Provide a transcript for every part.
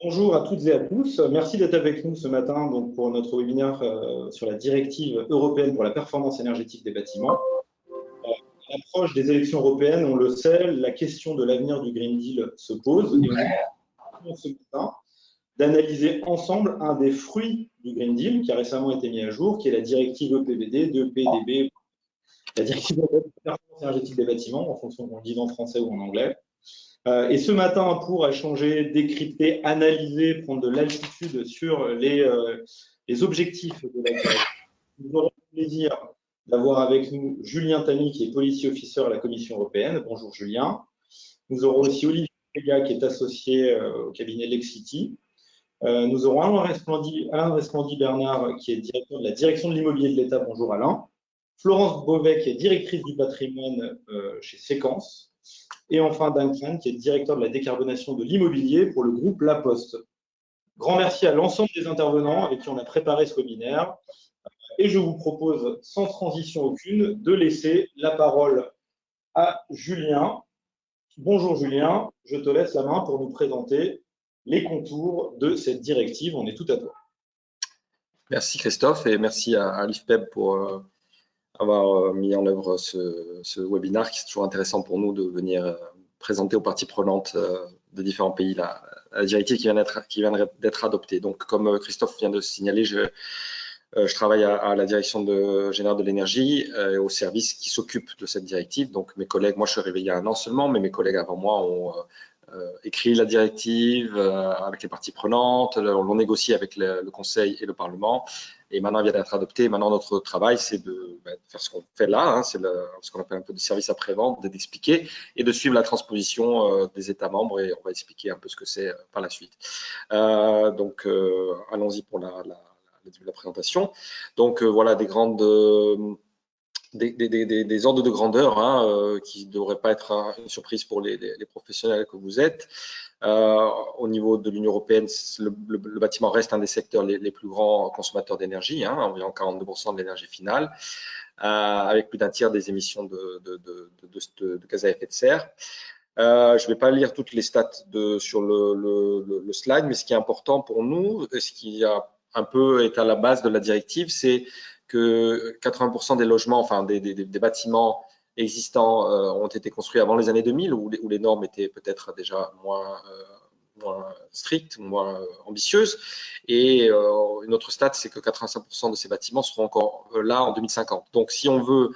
Bonjour à toutes et à tous. Merci d'être avec nous ce matin donc, pour notre webinaire sur la directive européenne pour la performance énergétique des bâtiments. À l'approche des élections européennes, on le sait, la question de l'avenir du Green Deal se pose et on a ce matin d'analyser ensemble un des fruits du Green Deal qui a récemment été mis à jour, qui est la directive EPBD, 2PDB, la directive européenne pour la performance énergétique des bâtiments, en fonction qu'on le dise en français ou en anglais. Et ce matin, pour échanger, décrypter, analyser, prendre de l'altitude sur les objectifs de la directive, nous aurons le plaisir d'avoir avec nous Julien Tamy, qui est Policy Officer à la Commission européenne. Bonjour Julien. Nous aurons aussi Olivier Pega, qui est associé au cabinet Lexity. Nous aurons Alain Respondy-Bernard, qui est directeur de la direction de l'immobilier de l'État. Bonjour Alain. Florence Beauvais, qui est directrice du patrimoine chez Séquence. Et enfin, Duncan, qui est directeur de la décarbonation de l'immobilier pour le groupe La Poste. Grand merci à l'ensemble des intervenants avec qui on a préparé ce webinaire. Et je vous propose, sans transition aucune, de laisser la parole à Julien. Bonjour Julien, je te laisse la main pour nous présenter les contours de cette directive. On est tout à toi. Merci Christophe et merci à l'IFPEB pour avoir mis en œuvre ce webinaire qui est toujours intéressant pour nous de venir présenter aux parties prenantes de différents pays la directive qui vient d'être adoptée. Donc, comme Christophe vient de signaler, je travaille à la direction générale de l'énergie et au service qui s'occupe de cette directive. Donc, mes collègues, moi je suis arrivé il y a un an seulement, mais mes collègues avant moi ont écrit la directive avec les parties prenantes, l'ont négocié avec le Conseil et le Parlement, et maintenant elle vient d'être adoptée. Maintenant notre travail c'est de faire ce qu'on fait là, hein, c'est ce qu'on appelle un peu de service après-vente, d'expliquer et de suivre la transposition des États membres, et on va expliquer un peu ce que c'est par la suite. Donc allons-y pour la présentation. Donc voilà des grandes des ordres de grandeur hein, qui ne devraient pas être une surprise pour les professionnels que vous êtes. Au niveau de l'Union européenne, le bâtiment reste un des secteurs les plus grands consommateurs d'énergie, hein, environ 42% de l'énergie finale, avec plus d'un tiers des émissions de gaz à effet de serre. Je ne vais pas lire toutes les stats sur le slide, mais ce qui est important pour nous, ce qui a un peu est à la base de la directive, c'est que 80% des logements, enfin des bâtiments existants ont été construits avant les années 2000, où les normes étaient peut-être déjà moins strictes, moins ambitieuses. Et une autre stat, c'est que 85% de ces bâtiments seront encore là en 2050. Donc, si on veut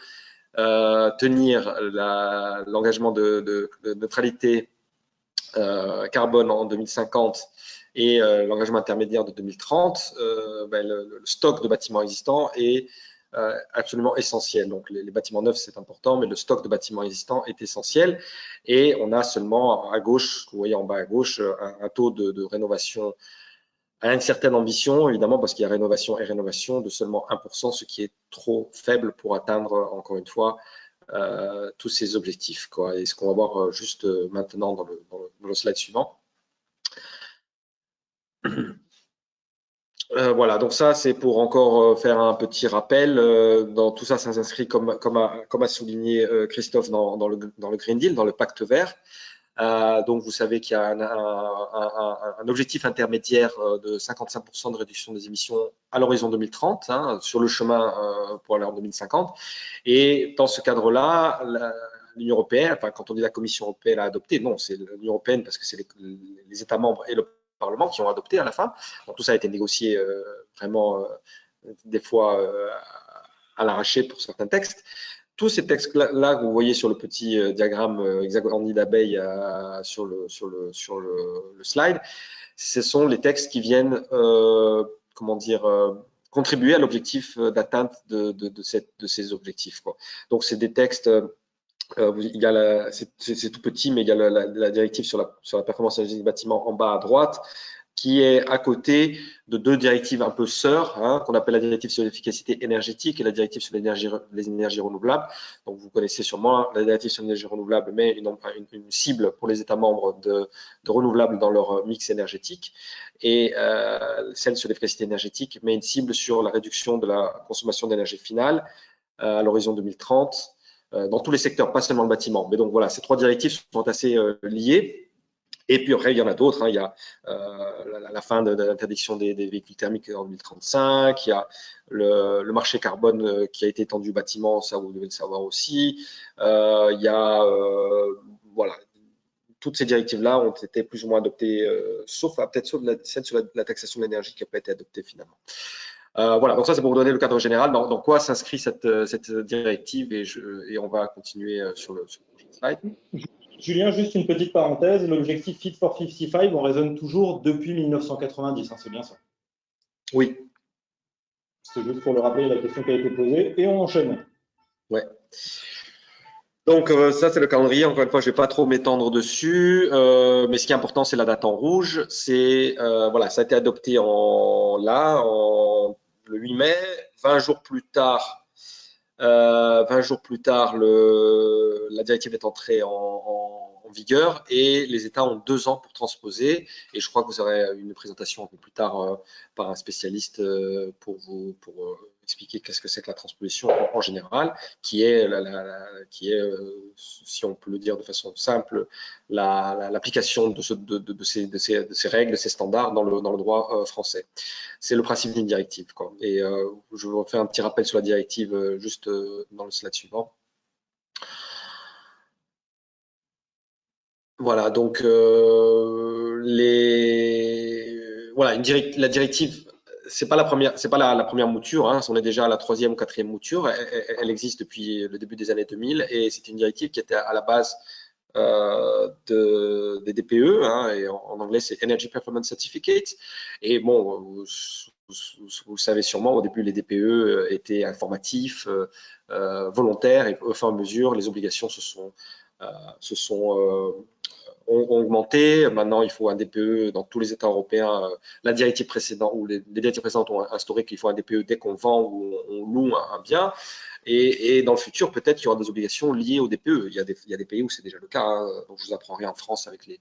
tenir l'engagement de neutralité carbone en 2050 et l'engagement intermédiaire de 2030, le stock de bâtiments existants est absolument essentiel. Donc les bâtiments neufs c'est important, mais le stock de bâtiments existants est essentiel. Et on a seulement à gauche, vous voyez en bas à gauche, un taux de rénovation à une certaine ambition, évidemment, parce qu'il y a rénovation et rénovation de seulement 1%, ce qui est trop faible pour atteindre, encore une fois, tous ces objectifs, quoi. Et ce qu'on va voir juste maintenant dans le slide suivant. Voilà, donc ça c'est pour encore faire un petit rappel. Dans tout ça, ça s'inscrit comme a souligné Christophe dans le Green Deal, dans le pacte vert. Donc vous savez qu'il y a un objectif intermédiaire de 55% de réduction des émissions à l'horizon 2030, hein, sur le chemin pour aller en 2050. Et dans ce cadre-là, l'Union européenne, enfin quand on dit la Commission européenne a adopté, non, c'est l'Union européenne parce que c'est les États membres et le Parlement qui ont adopté à la fin. Donc tout ça a été négocié vraiment des fois à l'arraché pour certains textes. Tous ces textes-là que vous voyez sur le petit diagramme hexagonal d'abeille sur le slide, ce sont les textes qui viennent, comment dire, contribuer à l'objectif d'atteinte de ces objectifs, quoi. Donc c'est des textes. C'est tout petit, mais il y a la directive sur la performance énergétique des bâtiments en bas à droite, qui est à côté de deux directives un peu sœurs, hein, qu'on appelle la directive sur l'efficacité énergétique et la directive sur les énergies renouvelables. Donc, vous connaissez sûrement la directive sur l'énergie renouvelable, mais une cible pour les États membres de renouvelables dans leur mix énergétique, et celle sur l'efficacité énergétique, mais une cible sur la réduction de la consommation d'énergie finale à l'horizon 2030, dans tous les secteurs, pas seulement le bâtiment. Mais donc voilà, ces trois directives sont assez liées. Et puis après, il y en a d'autres. Hein. Il y a la fin de l'interdiction des véhicules thermiques en 2035. Il y a le marché carbone qui a été étendu au bâtiment, ça vous devez le savoir aussi. Il y a voilà, toutes ces directives-là ont été plus ou moins adoptées, sauf peut-être celle sur la taxation de l'énergie qui n'a pas été adoptée finalement. Voilà, donc ça c'est pour vous donner le cadre général. Dans quoi s'inscrit cette directive et on va continuer sur le prochain slide. Julien, juste une petite parenthèse, l'objectif Fit for 55, on raisonne toujours depuis 1990, hein, c'est bien ça? Oui. C'est juste pour le rappeler, la question qui a été posée, et on enchaîne. Ouais. Donc ça c'est le calendrier, encore une fois je ne vais pas trop m'étendre dessus, mais ce qui est important c'est la date en rouge, c'est voilà, ça a été adopté le 8 mai, 20 jours plus tard, la directive est entrée en vigueur et les États ont 2 ans pour transposer. Et je crois que vous aurez une présentation un peu plus tard par un spécialiste pour expliquer qu'est-ce que c'est que la transposition en général, qui est, si on peut le dire de façon simple, l'application de ces règles, de ces standards dans le droit français. C'est le principe d'une directive, quoi. Et je vous refais un petit rappel sur la directive juste dans le slide suivant. Voilà, donc la directive, c'est pas la première mouture, hein, on est déjà à la 3e ou 4e mouture. Elle existe depuis le début des années 2000 et c'est une directive qui était à la base des DPE, hein, et en anglais c'est Energy Performance Certificate. Et bon, vous savez sûrement, au début les DPE étaient informatifs, volontaires, et au fur et à mesure les obligations ont augmenté. Maintenant, il faut un DPE dans tous les États européens. La directive précédente ou les directives précédentes ont instauré qu'il faut un DPE dès qu'on vend ou on loue un bien. Et dans le futur, peut-être qu'il y aura des obligations liées au DPE. Il y a des pays où c'est déjà le cas. Hein. Donc, je vous apprends rien en France avec les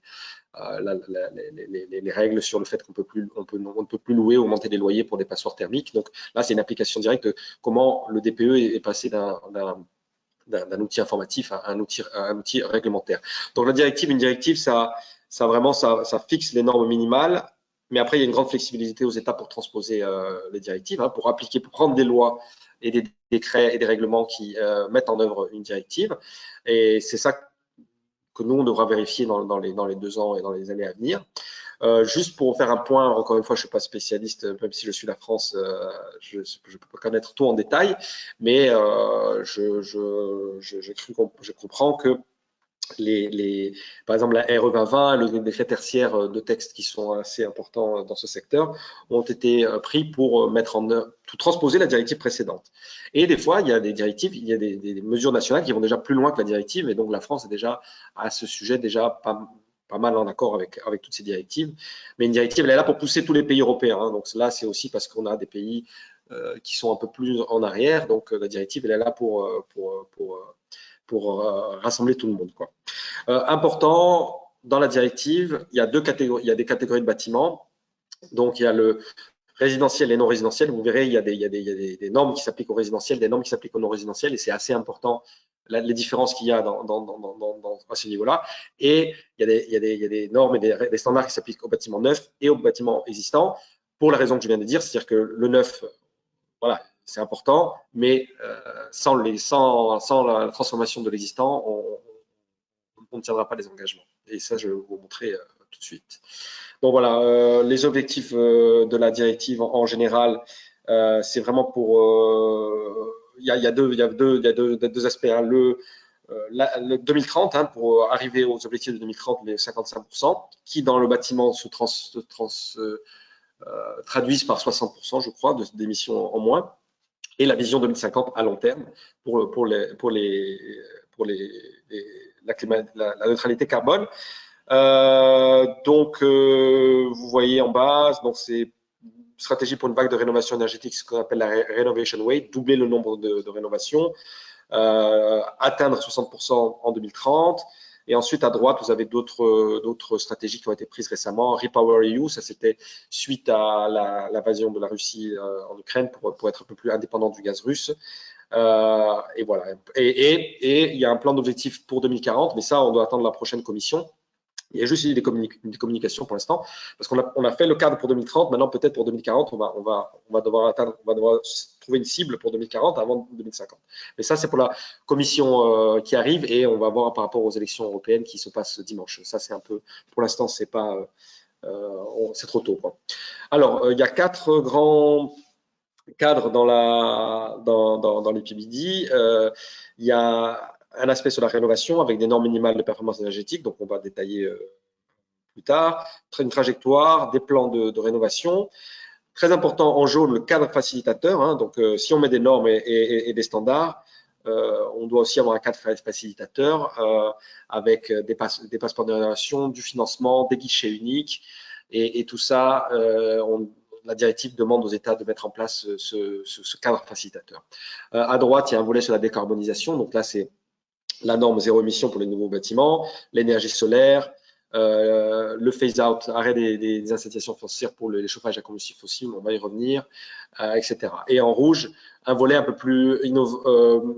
règles sur le fait qu'on ne peut plus louer ou augmenter les loyers pour des passoires thermiques. Donc là, c'est une application directe de comment le DPE est passé d'un outil informatif à un outil réglementaire. Donc une directive, ça fixe les normes minimales, mais après il y a une grande flexibilité aux États pour transposer les directives, hein, pour prendre des lois et des décrets et des règlements qui mettent en œuvre une directive. Et c'est ça que nous on devra vérifier dans les 2 ans et dans les années à venir. Juste pour faire un point, encore une fois, je ne suis pas spécialiste, même si je suis la France, je ne peux pas connaître tout en détail, mais je comprends que par exemple, la RE 2020, les faits tertiaires de textes qui sont assez importants dans ce secteur, ont été pris pour mettre en œuvre, tout transposer la directive précédente. Et des fois, il y a des directives, il y a des mesures nationales qui vont déjà plus loin que la directive, et donc la France est déjà à ce sujet déjà pas mal en accord avec toutes ces directives. Mais une directive, elle est là pour pousser tous les pays européens. Hein. Donc là, c'est aussi parce qu'on a des pays qui sont un peu plus en arrière. Donc la directive, elle est là pour rassembler tout le monde, quoi. Important, dans la directive, il y a des catégories de bâtiments. Donc il y a le résidentiel et non résidentiel. Vous verrez, il y a des normes qui s'appliquent au résidentiel, des normes qui s'appliquent au non résidentiel, et c'est assez important les différences qu'il y a à ce niveau-là. Et il y a des normes et des standards qui s'appliquent aux bâtiments neufs et aux bâtiments existants, pour la raison que je viens de dire, c'est-à-dire que le neuf, voilà, c'est important, mais sans la transformation de l'existant, on ne tiendra pas les engagements. Et ça, je vais vous montrer tout de suite. Donc voilà, les objectifs de la directive en général, c'est vraiment pour. Il y a deux aspects. Hein. Le 2030, hein, pour arriver aux objectifs de 2030, les 55%, qui dans le bâtiment se traduisent par 60%, je crois, d'émissions en moins. Et la vision 2050 à long terme pour la neutralité carbone. Donc, vous voyez en bas, donc c'est stratégie pour une vague de rénovation énergétique, ce qu'on appelle la Renovation Rate, doubler le nombre de rénovations, atteindre 60% en 2030. Et ensuite, à droite, vous avez d'autres stratégies qui ont été prises récemment. Repower EU, ça c'était suite à l'invasion de la Russie en Ukraine pour être un peu plus indépendant du gaz russe. Et voilà. Et il y a un plan d'objectifs pour 2040, mais ça, on doit attendre la prochaine commission. Il y a juste eu des communications pour l'instant, parce qu'on a fait le cadre pour 2030. Maintenant, peut-être pour 2040, on va devoir trouver une cible pour 2040 avant 2050. Mais ça, c'est pour la commission qui arrive, et on va voir par rapport aux élections européennes qui se passent dimanche. Ça, c'est un peu, pour l'instant, c'est pas, c'est trop tôt, quoi. Alors, il y a 4 grands cadres dans l'EPBD. Il y a un aspect sur la rénovation avec des normes minimales de performance énergétique, donc on va détailler plus tard, une trajectoire, des plans de rénovation. Très important en jaune, le cadre facilitateur, hein, donc si on met des normes et des standards, on doit aussi avoir un cadre facilitateur avec des passeports de rénovation, du financement, des guichets uniques, et tout ça, la directive demande aux États de mettre en place ce cadre facilitateur. À droite, il y a un volet sur la décarbonisation. Donc là, c'est la norme zéro émission pour les nouveaux bâtiments, l'énergie solaire, le phase-out, arrêt des incitations foncières pour les chauffages à combustible fossile, on va y revenir, etc. Et en rouge, un volet un peu plus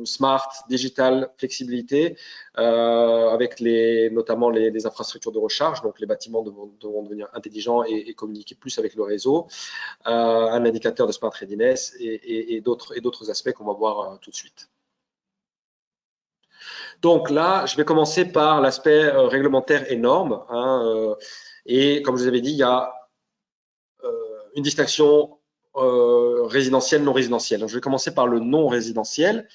smart, digital, flexibilité, avec notamment les infrastructures de recharge. Donc les bâtiments devront devenir intelligents et communiquer plus avec le réseau, un indicateur de smart readiness et d'autres aspects qu'on va voir tout de suite. Donc là, je vais commencer par l'aspect réglementaire et normes, hein, et comme je vous avais dit, il y a une distinction résidentielle, non résidentielle. Donc, je vais commencer par le non résidentiel.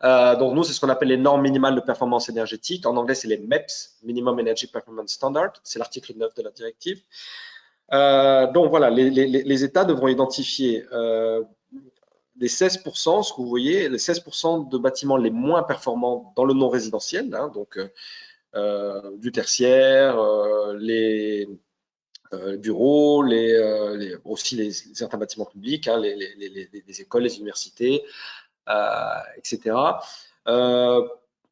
Donc nous, c'est ce qu'on appelle les normes minimales de performance énergétique. En anglais, c'est les MEPS, Minimum Energy Performance Standard. C'est l'article 9 de la directive. Donc voilà, les États devront identifier des 16%, ce que vous voyez, les 16% de bâtiments les moins performants dans le non résidentiel, hein, donc du tertiaire, les bureaux, aussi certains bâtiments publics, hein, les écoles, les universités, etc.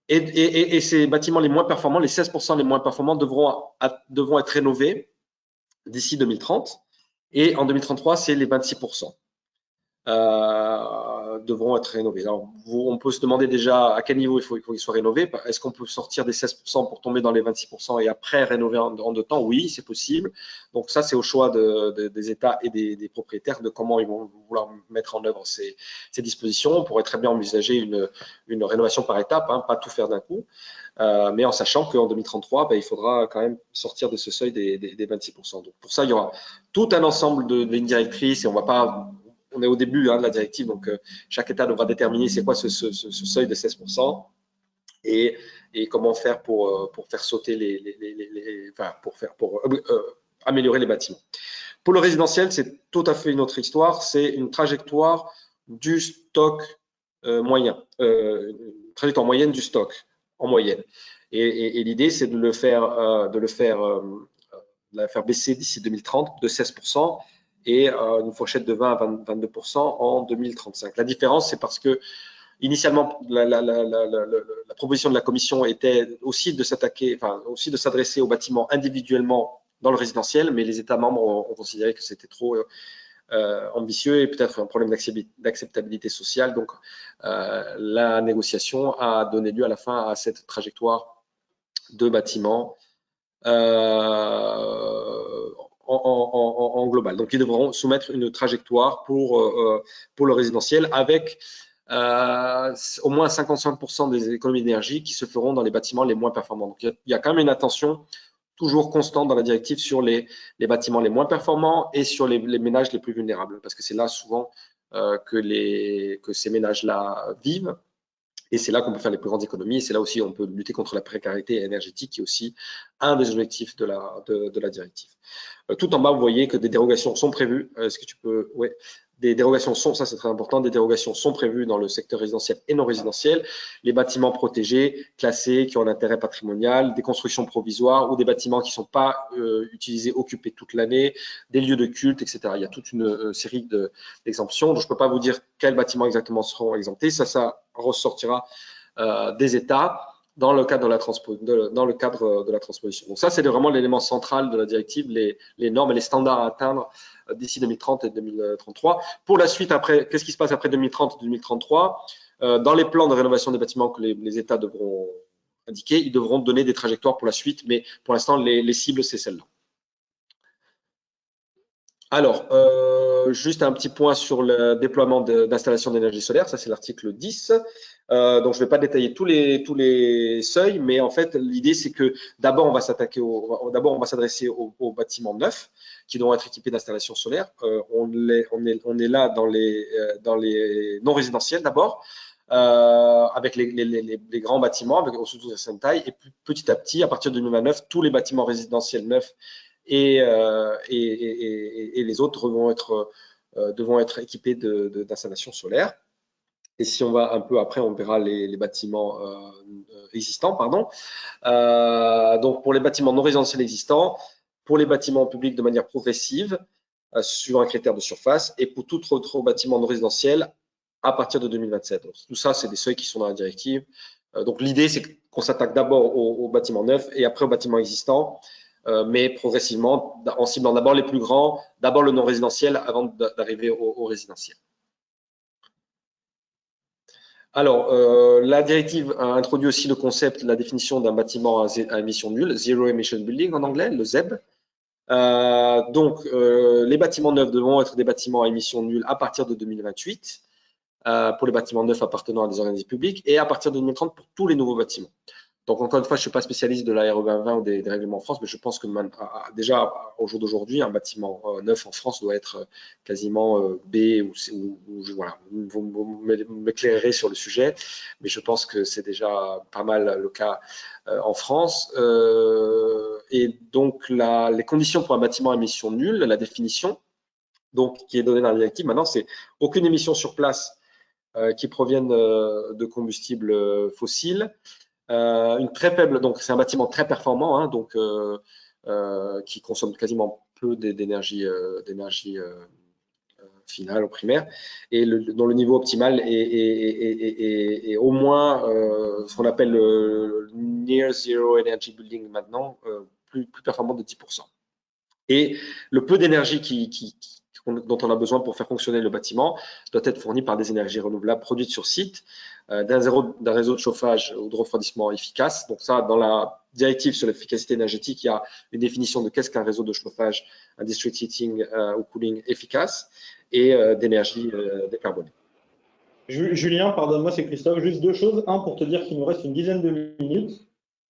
Et ces bâtiments les moins performants, les 16% les moins performants, devront être rénovés d'ici 2030. Et en 2033, c'est les 26%. Devront être rénovés. Alors, on peut se demander déjà à quel niveau il faut qu'ils soient rénovés. Est-ce qu'on peut sortir des 16% pour tomber dans les 26% et après rénover en 2 temps? Oui, c'est possible. Donc ça, c'est au choix des États et des propriétaires de comment ils vont vouloir mettre en œuvre ces dispositions. On pourrait très bien envisager une rénovation par étapes, hein, pas tout faire d'un coup, mais en sachant qu'en 2033, il faudra quand même sortir de ce seuil des 26%. Donc pour ça, il y aura tout un ensemble de lignes directrices, et on est au début, hein, de la directive, donc chaque État devra déterminer c'est quoi ce seuil de 16% et comment faire pour faire sauter pour améliorer les bâtiments. Pour le résidentiel, c'est tout à fait une autre histoire. C'est une trajectoire du stock moyen, une trajectoire moyenne du stock en moyenne. Et l'idée, c'est de la faire baisser d'ici 2030 de 16%. Et une fourchette de 20 à 22% en 2035. La différence, c'est parce que initialement, la proposition de la Commission était aussi de s'adresser aux bâtiments individuellement dans le résidentiel, mais les États membres ont considéré que c'était trop ambitieux et peut-être un problème d'acceptabilité sociale. Donc, la négociation a donné lieu à la fin à cette trajectoire de bâtiments en global. Donc, ils devront soumettre une trajectoire pour le résidentiel avec au moins 55% des économies d'énergie qui se feront dans les bâtiments les moins performants. Donc, il y a quand même une attention toujours constante dans la directive sur les bâtiments les moins performants et sur les ménages les plus vulnérables, parce que c'est là souvent que ces ménages-là vivent. Et c'est là qu'on peut faire les plus grandes économies. C'est là aussi on peut lutter contre la précarité énergétique, qui est aussi un des objectifs de la directive. Tout en bas, vous voyez que des dérogations sont prévues. Est-ce que tu peux… Ouais. Des dérogations ça c'est très important, des dérogations sont prévues dans le secteur résidentiel et non résidentiel. Les bâtiments protégés, classés, qui ont un intérêt patrimonial, des constructions provisoires ou des bâtiments qui ne sont pas utilisés, occupés toute l'année, des lieux de culte, etc. Il y a toute une série d'exemptions. Donc, je ne peux pas vous dire quels bâtiments exactement seront exemptés. Ça ressortira des États dans le cadre de la transposition. Donc ça, c'est vraiment l'élément central de la directive, les normes et les standards à atteindre d'ici 2030 et 2033. Pour la suite, après, qu'est-ce qui se passe après 2030 et 2033 dans les plans de rénovation des bâtiments que les États devront indiquées, ils devront donner des trajectoires pour la suite, mais pour l'instant, les cibles, c'est celle-là. Alors, juste un petit point sur le déploiement d'installations d'énergie solaire, ça c'est l'article 10. Donc, je ne vais pas détailler tous les seuils, mais en fait, l'idée c'est que d'abord, on va s'adresser aux bâtiments neufs qui doivent être équipés d'installations solaires. On est là dans les non résidentiels d'abord, avec les grands bâtiments, avec surtout de certaine taille, et puis, petit à petit, à partir de 2029, tous les bâtiments résidentiels neufs et les autres devront être équipés d'installations solaires. Et si on va un peu après, on verra les bâtiments existants, pardon. Donc pour les bâtiments non résidentiels existants, pour les bâtiments publics de manière progressive, suivant un critère de surface, et pour tout autre bâtiment non résidentiel à partir de 2027. Donc, tout ça, c'est des seuils qui sont dans la directive. Donc l'idée, c'est qu'on s'attaque d'abord aux bâtiments neufs et après aux bâtiments existants, mais progressivement, en ciblant d'abord les plus grands, d'abord le non résidentiel avant d'arriver au résidentiel. Alors, la directive a introduit aussi le concept, la définition d'un bâtiment à émission nulle, Zero Emission Building en anglais, le ZEB. Donc, les bâtiments neufs devront être des bâtiments à émission nulle à partir de 2028 pour les bâtiments neufs appartenant à des organismes publics et à partir de 2030 pour tous les nouveaux bâtiments. Donc, encore une fois, je ne suis pas spécialiste de la RE 2020 ou des règlements en France, mais je pense que déjà, au jour d'aujourd'hui, un bâtiment neuf en France doit être quasiment B ou voilà, vous m'éclairerez sur le sujet, mais je pense que c'est déjà pas mal le cas en France. Et donc, les conditions pour un bâtiment à émission nulle, la définition, donc, qui est donnée dans la directive, maintenant, c'est aucune émission sur place qui proviennent de combustibles fossiles. Une très faible, donc c'est un bâtiment très performant, hein, donc qui consomme quasiment peu d'énergie finale ou primaire, et dont le niveau optimal est au moins ce qu'on appelle le Near Zero Energy Building maintenant, plus performant de 10%. Et le peu d'énergie dont on a besoin pour faire fonctionner le bâtiment doit être fourni par des énergies renouvelables produites sur site, d'un réseau de chauffage ou de refroidissement efficace. Donc ça, dans la directive sur l'efficacité énergétique, il y a une définition de qu'est-ce qu'un réseau de chauffage, un district heating ou cooling efficace et d'énergie décarbonée. Julien, pardonne-moi, c'est Christophe. Juste deux choses. Un, pour te dire qu'il nous reste une dizaine de minutes.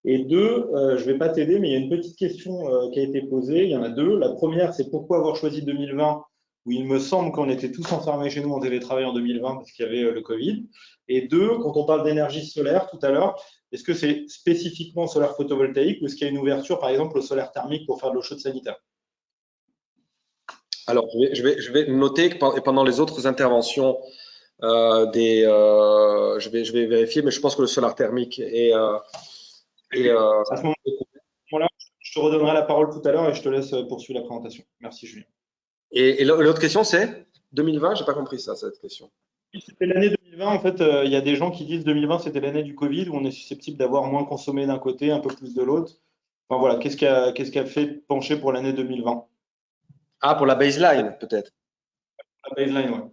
Et deux, je ne vais pas t'aider, mais il y a une petite question qui a été posée. Il y en a deux. La première, c'est pourquoi avoir choisi 2020, où il me semble qu'on était tous enfermés chez nous en télétravail en 2020 parce qu'il y avait le Covid. Et deux, quand on parle d'énergie solaire tout à l'heure, est-ce que c'est spécifiquement solaire photovoltaïque ou est-ce qu'il y a une ouverture, par exemple, au solaire thermique pour faire de l'eau chaude sanitaire? Alors, je vais noter que pendant les autres interventions, je vais vérifier, mais je pense que le solaire thermique est… À ce moment-là, je te redonnerai la parole tout à l'heure et je te laisse poursuivre la présentation. Merci, Julien. Et l'autre question, c'est 2020? Je n'ai pas compris ça, cette question. C'était l'année 2020. En fait, il y a des gens qui disent 2020, c'était l'année du Covid où on est susceptible d'avoir moins consommé d'un côté, un peu plus de l'autre. Enfin voilà, qu'est-ce qui a fait pencher pour l'année 2020? Ah, pour la baseline, peut-être. La baseline, ouais.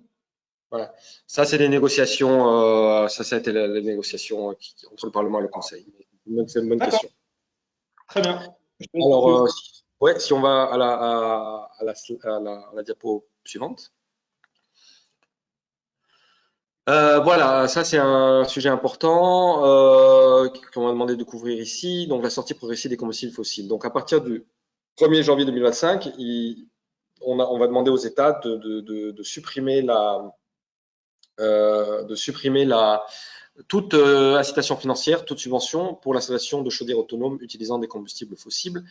Voilà. Ça, c'est des négociations. Ça a été les négociations entre le Parlement et le Conseil. C'est une bonne question. Très bien. Alors, ouais, si on va à la diapo suivante. Voilà, ça c'est un sujet important qu'on m'a demandé de couvrir ici. Donc, la sortie progressive des combustibles fossiles. Donc, à partir du 1er janvier 2025, on va demander aux États de supprimer toute incitation financière, toute subvention pour l'installation de chaudières autonomes utilisant des combustibles fossiles.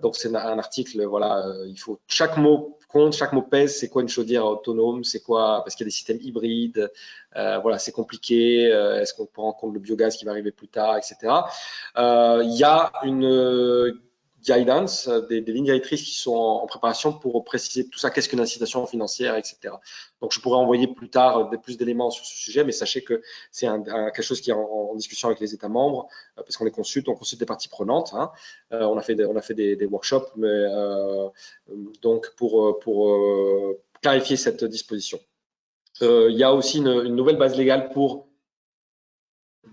Donc c'est un article, voilà, il faut chaque mot compte, chaque mot pèse. C'est quoi une chaudière autonome? C'est quoi? Parce qu'il y a des systèmes hybrides. Voilà, c'est compliqué. Est-ce qu'on prend en compte le biogaz qui va arriver plus tard, etc. Il y a une guidance, des lignes directrices qui sont en préparation pour préciser tout ça, qu'est-ce qu'une incitation financière, etc. Donc, je pourrais envoyer plus tard plus d'éléments sur ce sujet, mais sachez que c'est quelque chose qui est en discussion avec les États membres, parce qu'on les consulte, on consulte des parties prenantes. Hein. On a fait des workshops, mais donc pour clarifier cette disposition. Il y a aussi une nouvelle base légale pour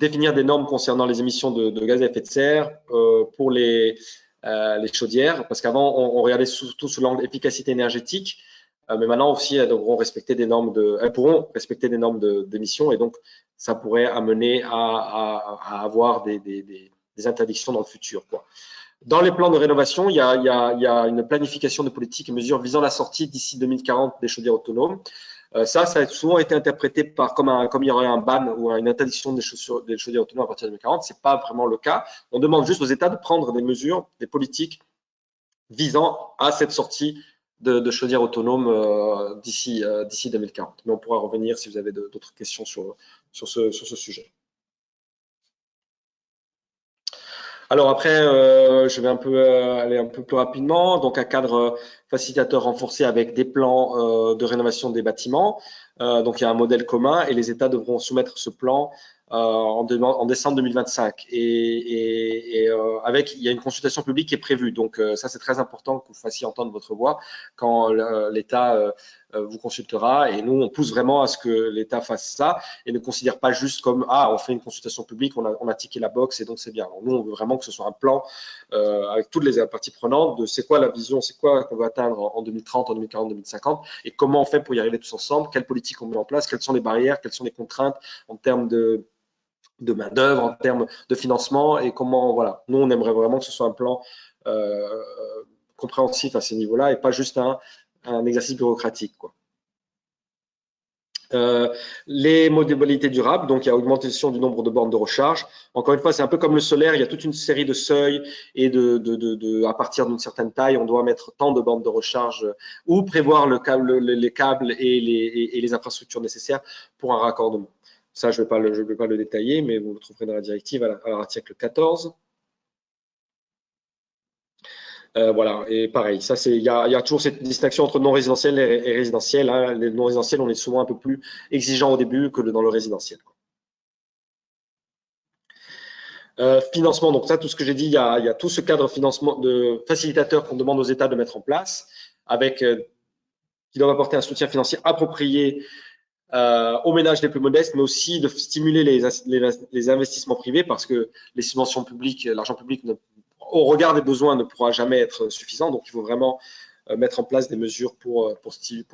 définir des normes concernant les émissions de gaz à effet de serre pour les chaudières, parce qu'avant, on regardait surtout sous l'angle efficacité énergétique, mais maintenant aussi, elles pourront respecter des normes d'émissions, et donc ça pourrait amener à avoir des interdictions dans le futur, quoi. Dans les plans de rénovation, il y a une planification de politiques et mesures visant la sortie d'ici 2040 des chaudières autonomes. Ça a souvent été interprété comme il y aurait un ban ou une interdiction des chaudières autonomes à partir de 2040. Ce n'est pas vraiment le cas. On demande juste aux États de prendre des mesures, des politiques visant à cette sortie de chaudières autonomes d'ici 2040. Mais on pourra revenir si vous avez d'autres questions sur ce sujet. Alors après, je vais aller un peu plus rapidement. Donc un cadre facilitateur renforcé avec des plans de rénovation des bâtiments. Donc il y a un modèle commun et les États devront soumettre ce plan en décembre 2025. Et il y a une consultation publique qui est prévue. Donc ça, c'est très important que vous fassiez entendre votre voix quand l'État vous consultera. Et nous, on pousse vraiment à ce que l'État fasse ça et ne considère pas juste comme on fait une consultation publique, on a tické la box et donc c'est bien. Alors, nous, on veut vraiment que ce soit un plan avec toutes les parties prenantes de c'est quoi la vision, c'est quoi qu'on veut atteindre en 2030, en 2040, 2050 et comment on fait pour y arriver tous ensemble, quelle politique on met en place, quelles sont les barrières, quelles sont les contraintes en termes de main-d'œuvre, en termes de financement et comment, voilà. Nous, on aimerait vraiment que ce soit un plan compréhensif à ces niveaux-là et pas juste un exercice bureaucratique, quoi. Les modalités durables, donc il y a augmentation du nombre de bornes de recharge. Encore une fois, c'est un peu comme le solaire, il y a toute une série de seuils et à partir d'une certaine taille, on doit mettre tant de bornes de recharge ou prévoir les câbles et les infrastructures nécessaires pour un raccordement. Ça, je ne vais pas le détailler, mais vous le trouverez dans la directive à l'article 14. Voilà, et pareil, il y a toujours cette distinction entre non résidentiel et résidentiel, hein. Les non résidentiels, on est souvent un peu plus exigeant au début que dans le résidentiel. Financement, donc ça, tout ce que j'ai dit, il y a tout ce cadre financement de facilitateur qu'on demande aux États de mettre en place, qui doivent apporter un soutien financier approprié aux ménages les plus modestes, mais aussi de stimuler les investissements privés, parce que les subventions publiques, l'argent public au regard des besoins ne pourra jamais être suffisant, donc il faut vraiment mettre en place des mesures pour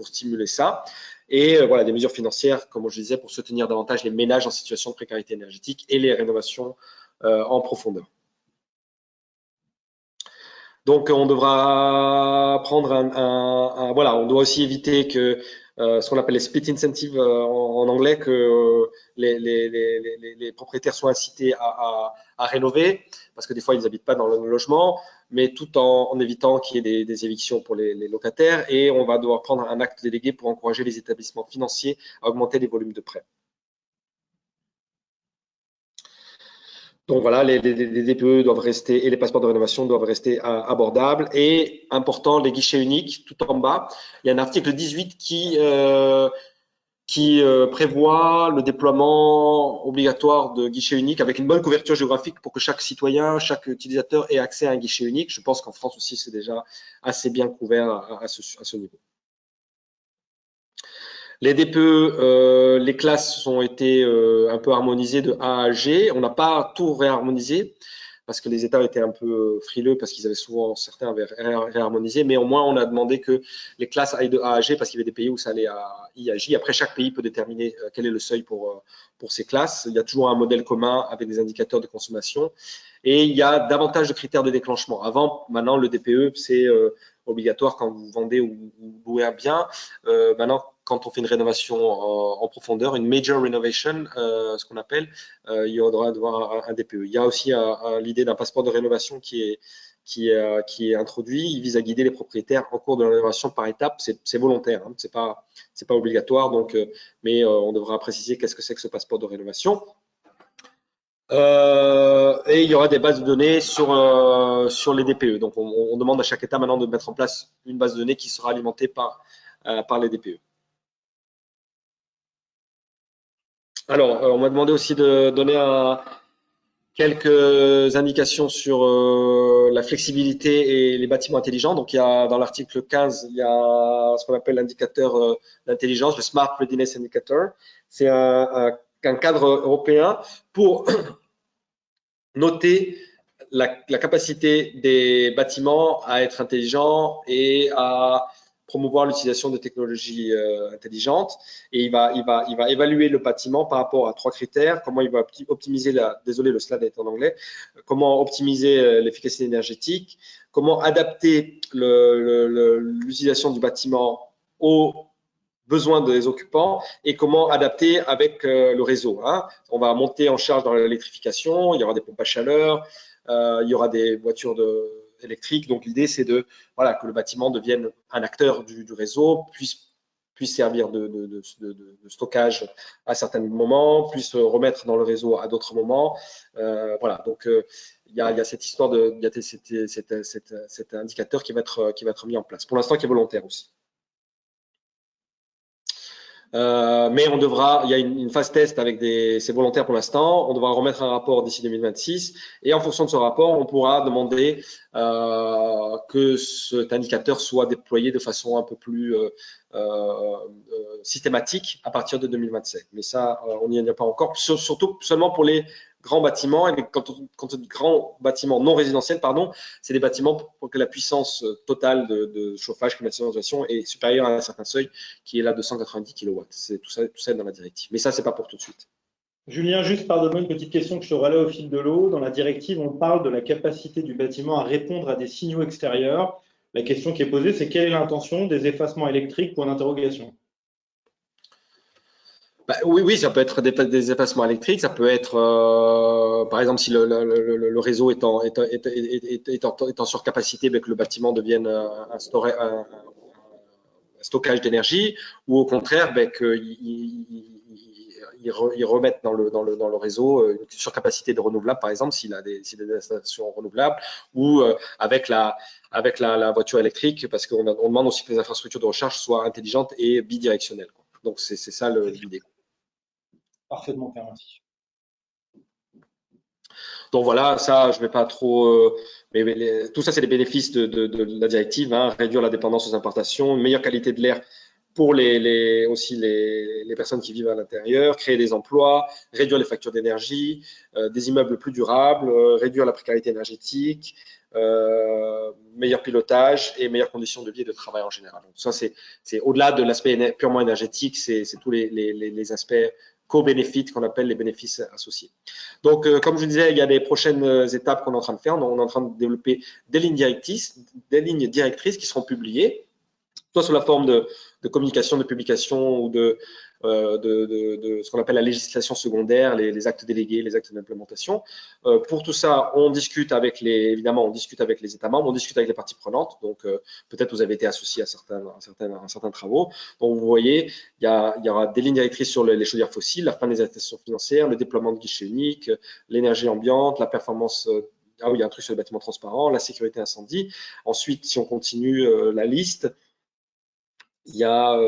stimuler ça. Et voilà, des mesures financières, comme je disais, pour soutenir davantage les ménages en situation de précarité énergétique et les rénovations en profondeur. Donc on devra prendre voilà, on doit aussi éviter que ce qu'on appelle les split incentives en anglais, que les propriétaires soient incités à rénover, parce que des fois ils n'habitent pas dans le logement, mais tout en évitant qu'il y ait des évictions pour les locataires. Et on va devoir prendre un acte délégué pour encourager les établissements financiers à augmenter les volumes de prêts. Donc voilà, les DPE doivent rester et les passeports de rénovation doivent rester abordables. Et important, les guichets uniques, tout en bas, il y a un article 18 qui prévoit le déploiement obligatoire de guichets uniques avec une bonne couverture géographique pour que chaque citoyen, chaque utilisateur ait accès à un guichet unique. Je pense qu'en France aussi, c'est déjà assez bien couvert à ce niveau. Les DPE, les classes ont été un peu harmonisées de A à G. On n'a pas tout réharmonisé parce que les États étaient un peu frileux parce qu'ils avaient souvent, certains avaient réharmonisé, mais au moins on a demandé que les classes aillent de A à G parce qu'il y avait des pays où ça allait à I à J. Après, chaque pays peut déterminer quel est le seuil pour ces classes. Il y a toujours un modèle commun avec des indicateurs de consommation et il y a davantage de critères de déclenchement. Maintenant, le DPE, c'est obligatoire quand vous vendez ou louez un bien. Maintenant, quand on fait une rénovation en profondeur, une major renovation, ce qu'on appelle, il y aura devoir un DPE. Il y a aussi l'idée d'un passeport de rénovation qui est introduit. Il vise à guider les propriétaires en cours de la rénovation par étapes. C'est volontaire, hein, c'est pas obligatoire. Donc, mais on devra préciser qu'est-ce que c'est que ce passeport de rénovation. Et il y aura des bases de données sur les DPE. Donc, on demande à chaque État maintenant de mettre en place une base de données qui sera alimentée par les DPE. Alors, on m'a demandé aussi de donner quelques indications sur la flexibilité et les bâtiments intelligents. Donc, dans l'article 15, il y a ce qu'on appelle l'indicateur d'intelligence, le Smart Readiness Indicator. C'est un qu'un cadre européen pour noter la capacité des bâtiments à être intelligents et à promouvoir l'utilisation de technologies intelligentes. Et il va évaluer le bâtiment par rapport à 3 critères. Comment il va optimiser désolé, le slide est en anglais. Comment optimiser l'efficacité énergétique, comment adapter l'utilisation du bâtiment aux besoins des occupants et comment adapter avec le réseau. On va monter en charge dans l'électrification, il y aura des pompes à chaleur, il y aura des voitures électriques. Donc l'idée, c'est que le bâtiment devienne un acteur du réseau, puisse servir de stockage à certains moments, puisse remettre dans le réseau à d'autres moments. Donc il y a cette histoire il y a cet indicateur qui va être mis en place. Pour l'instant, qui est volontaire aussi. Mais il y a une phase test avec c'est volontaire pour l'instant. On devra remettre un rapport d'ici 2026 et en fonction de ce rapport, on pourra demander que cet indicateur soit déployé de façon un peu plus systématique à partir de 2027. Mais ça, on n'y est pas encore, surtout seulement pour les grands bâtiments. Et quand on dit grands bâtiments non résidentiels, pardon, c'est des bâtiments pour que la puissance totale de chauffage, climatisation est supérieure à un certain seuil qui est là de 190 kW. C'est tout ça dans la directive. Mais ça, c'est pas pour tout de suite. Julien, juste pardonne-moi une petite question que je te relais au fil de l'eau. Dans la directive, on parle de la capacité du bâtiment à répondre à des signaux extérieurs. La question qui est posée, c'est quelle est l'intention des effacements électriques, point d'interrogation? Oui, ça peut être des effacements électriques, ça peut être, par exemple, si le réseau est en surcapacité, que le bâtiment devienne un stockage d'énergie, ou au contraire, qu'ils remettent dans le réseau une surcapacité de renouvelable, par exemple, s'il a des installations renouvelables, ou avec la voiture électrique, parce qu'on demande aussi que les infrastructures de recharge soient intelligentes et bidirectionnelles. Donc, c'est ça l'idée. Parfaitement clair, merci. Donc voilà, ça, je ne vais pas trop. Mais tout ça, c'est les bénéfices de la directive. Réduire la dépendance aux importations, une meilleure qualité de l'air pour aussi les personnes qui vivent à l'intérieur, créer des emplois, réduire les factures d'énergie, des immeubles plus durables, réduire la précarité énergétique, meilleur pilotage et meilleures conditions de vie et de travail en général. Donc ça, c'est au-delà de l'aspect purement énergétique, c'est tous les aspects co-bénéfices qu'on appelle les bénéfices associés. Donc, comme je vous disais, il y a des prochaines étapes qu'on est en train de faire. On est en train de développer des lignes directrices qui seront publiées, soit sous la forme de communication, de publication ou de ce qu'on appelle la législation secondaire, les actes délégués, les actes d'implémentation. Pour tout ça, on discute avec évidemment, on discute avec les États membres, on discute avec les parties prenantes. Donc, peut-être vous avez été associé à certains travaux. Donc, vous voyez, il y aura des lignes directrices sur les chaudières fossiles, la fin des incitations financières, le déploiement de guichets uniques, l'énergie ambiante, la performance. Ah oui, il y a un truc sur les bâtiments transparents, la sécurité incendie. Ensuite, si on continue la liste, il y a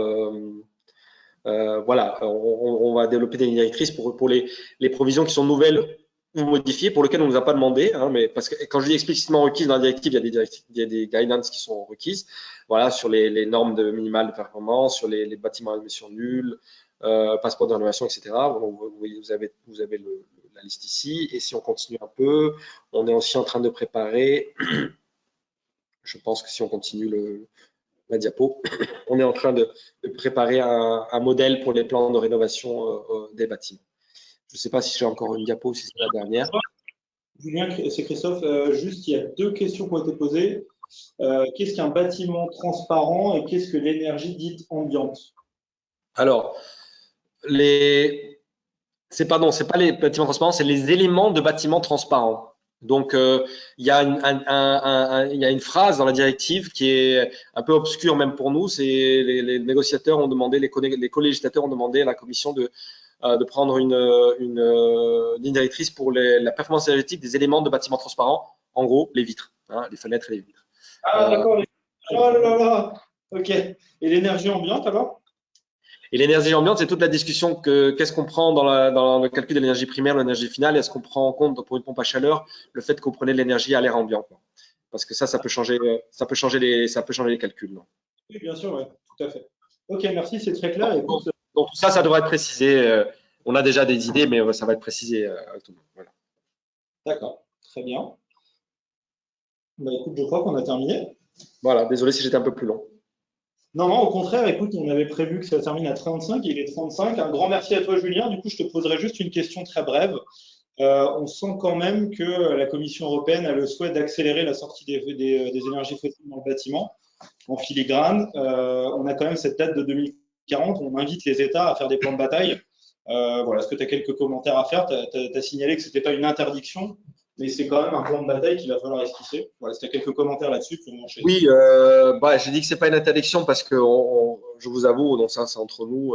on va développer des lignes directrices pour les provisions qui sont nouvelles ou modifiées, pour lesquelles on ne nous a pas demandé, mais parce que quand je dis explicitement requises dans la directive, il y a des guidelines qui sont requises, sur les normes minimales de performance, sur les bâtiments à émission nulle, passeport de rénovation, etc. Donc, vous avez la liste ici, et si on continue un peu, on est aussi en train de préparer, je pense que si on continue la diapo. On est en train de préparer un modèle pour les plans de rénovation des bâtiments. Je ne sais pas si j'ai encore une diapo, si c'est la dernière. Julien, c'est Christophe. Juste, il y a 2 questions qui ont été posées. Qu'est-ce qu'un bâtiment transparent et qu'est-ce que l'énergie dite ambiante? Alors, c'est pas les bâtiments transparents, c'est les éléments de bâtiments transparents. Donc, il y a une phrase dans la directive qui est un peu obscure même pour nous. C'est les négociateurs ont demandé, les co-législateurs ont demandé à la Commission de prendre une ligne directrice pour la performance énergétique des éléments de bâtiments transparents. En gros, les vitres, les fenêtres et les vitres. Ah, d'accord. Oh là là. Ok. Et l'énergie ambiante alors? Et l'énergie ambiante, c'est toute la discussion qu'est-ce qu'on prend dans le calcul de l'énergie primaire, l'énergie finale. Est-ce qu'on prend en compte pour une pompe à chaleur le fait qu'on prenait de l'énergie à l'air ambiant, parce que ça peut changer les calculs. Non. Oui, bien sûr, ouais, tout à fait. Ok, merci, c'est très clair. Donc tout ça devrait être précisé On a déjà des idées, mais ça va être précisé avec tout le monde. Voilà. D'accord, très bien. Bah, écoute, je crois qu'on a terminé. Voilà, désolé si j'étais un peu plus long. Non, non, au contraire, écoute, on avait prévu que ça termine à 35, il est 35. Un grand merci à toi, Julien. Du coup, je te poserai juste une question très brève. On sent quand même que la Commission européenne a le souhait d'accélérer la sortie des énergies fossiles dans le bâtiment en filigrane. On a quand même cette date de 2040. On invite les États à faire des plans de bataille. Voilà, est-ce que tu as quelques commentaires à faire? Tu as signalé que ce n'était pas une interdiction, mais c'est quand même un plan de bataille qu'il va falloir esquisser. Voilà, si tu as quelques commentaires là-dessus, tu peux m'enchaîner. Oui, j'ai dit que c'est pas une interdiction parce que je vous avoue, donc ça c'est entre nous,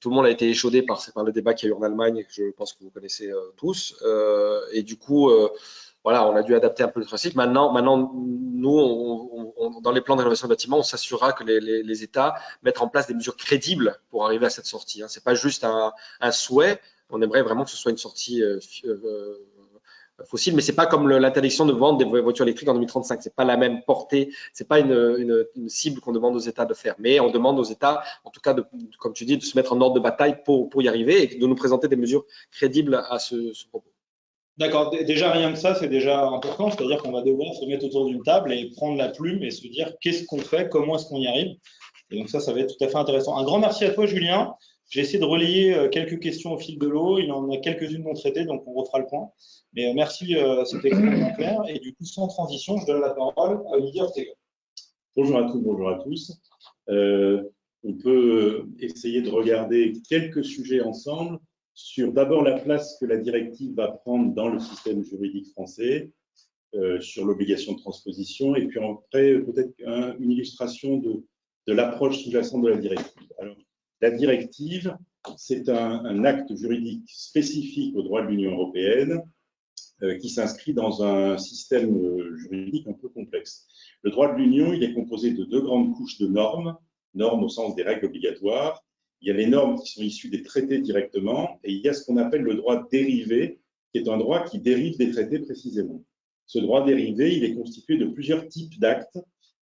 tout le monde a été échaudé par le débat qu'il y a eu en Allemagne, que je pense que vous connaissez tous, et du coup, voilà, on a dû adapter un peu le principe. Maintenant, nous, dans les plans de rénovation de bâtiments, on s'assurera que les États mettent en place des mesures crédibles pour arriver à cette sortie. Hein. C'est pas juste un souhait. On aimerait vraiment que ce soit une sortie fossile, mais c'est pas comme l'interdiction de vendre des voitures électriques en 2035. C'est pas la même portée, c'est pas une cible qu'on demande aux États de faire. Mais on demande aux États, en tout cas, comme tu dis, de se mettre en ordre de bataille pour y arriver et de nous présenter des mesures crédibles à ce propos. D'accord, déjà rien que ça, c'est déjà important, c'est-à-dire qu'on va devoir se mettre autour d'une table et prendre la plume et se dire qu'est-ce qu'on fait, comment est-ce qu'on y arrive. Et donc ça va être tout à fait intéressant. Un grand merci à toi, Julien. J'ai essayé de relayer quelques questions au fil de l'eau. Il en a quelques-unes non traitées, donc on refera le point. Mais merci, c'était extrêmement clair. Et du coup, sans transition, je donne la parole à Olivier Ortega. Bonjour à tous, bonjour à tous. On peut essayer de regarder quelques sujets ensemble sur d'abord la place que la directive va prendre dans le système juridique français, sur l'obligation de transposition, et puis après peut-être une illustration de l'approche sous-jacente de la directive. Alors, la directive, c'est un acte juridique spécifique au droit de l'Union européenne qui s'inscrit dans un système juridique un peu complexe. Le droit de l'Union, il est composé de deux grandes couches de normes, normes au sens des règles obligatoires. Il y a les normes qui sont issues des traités directement, et il y a ce qu'on appelle le droit dérivé, qui est un droit qui dérive des traités précisément. Ce droit dérivé, il est constitué de plusieurs types d'actes,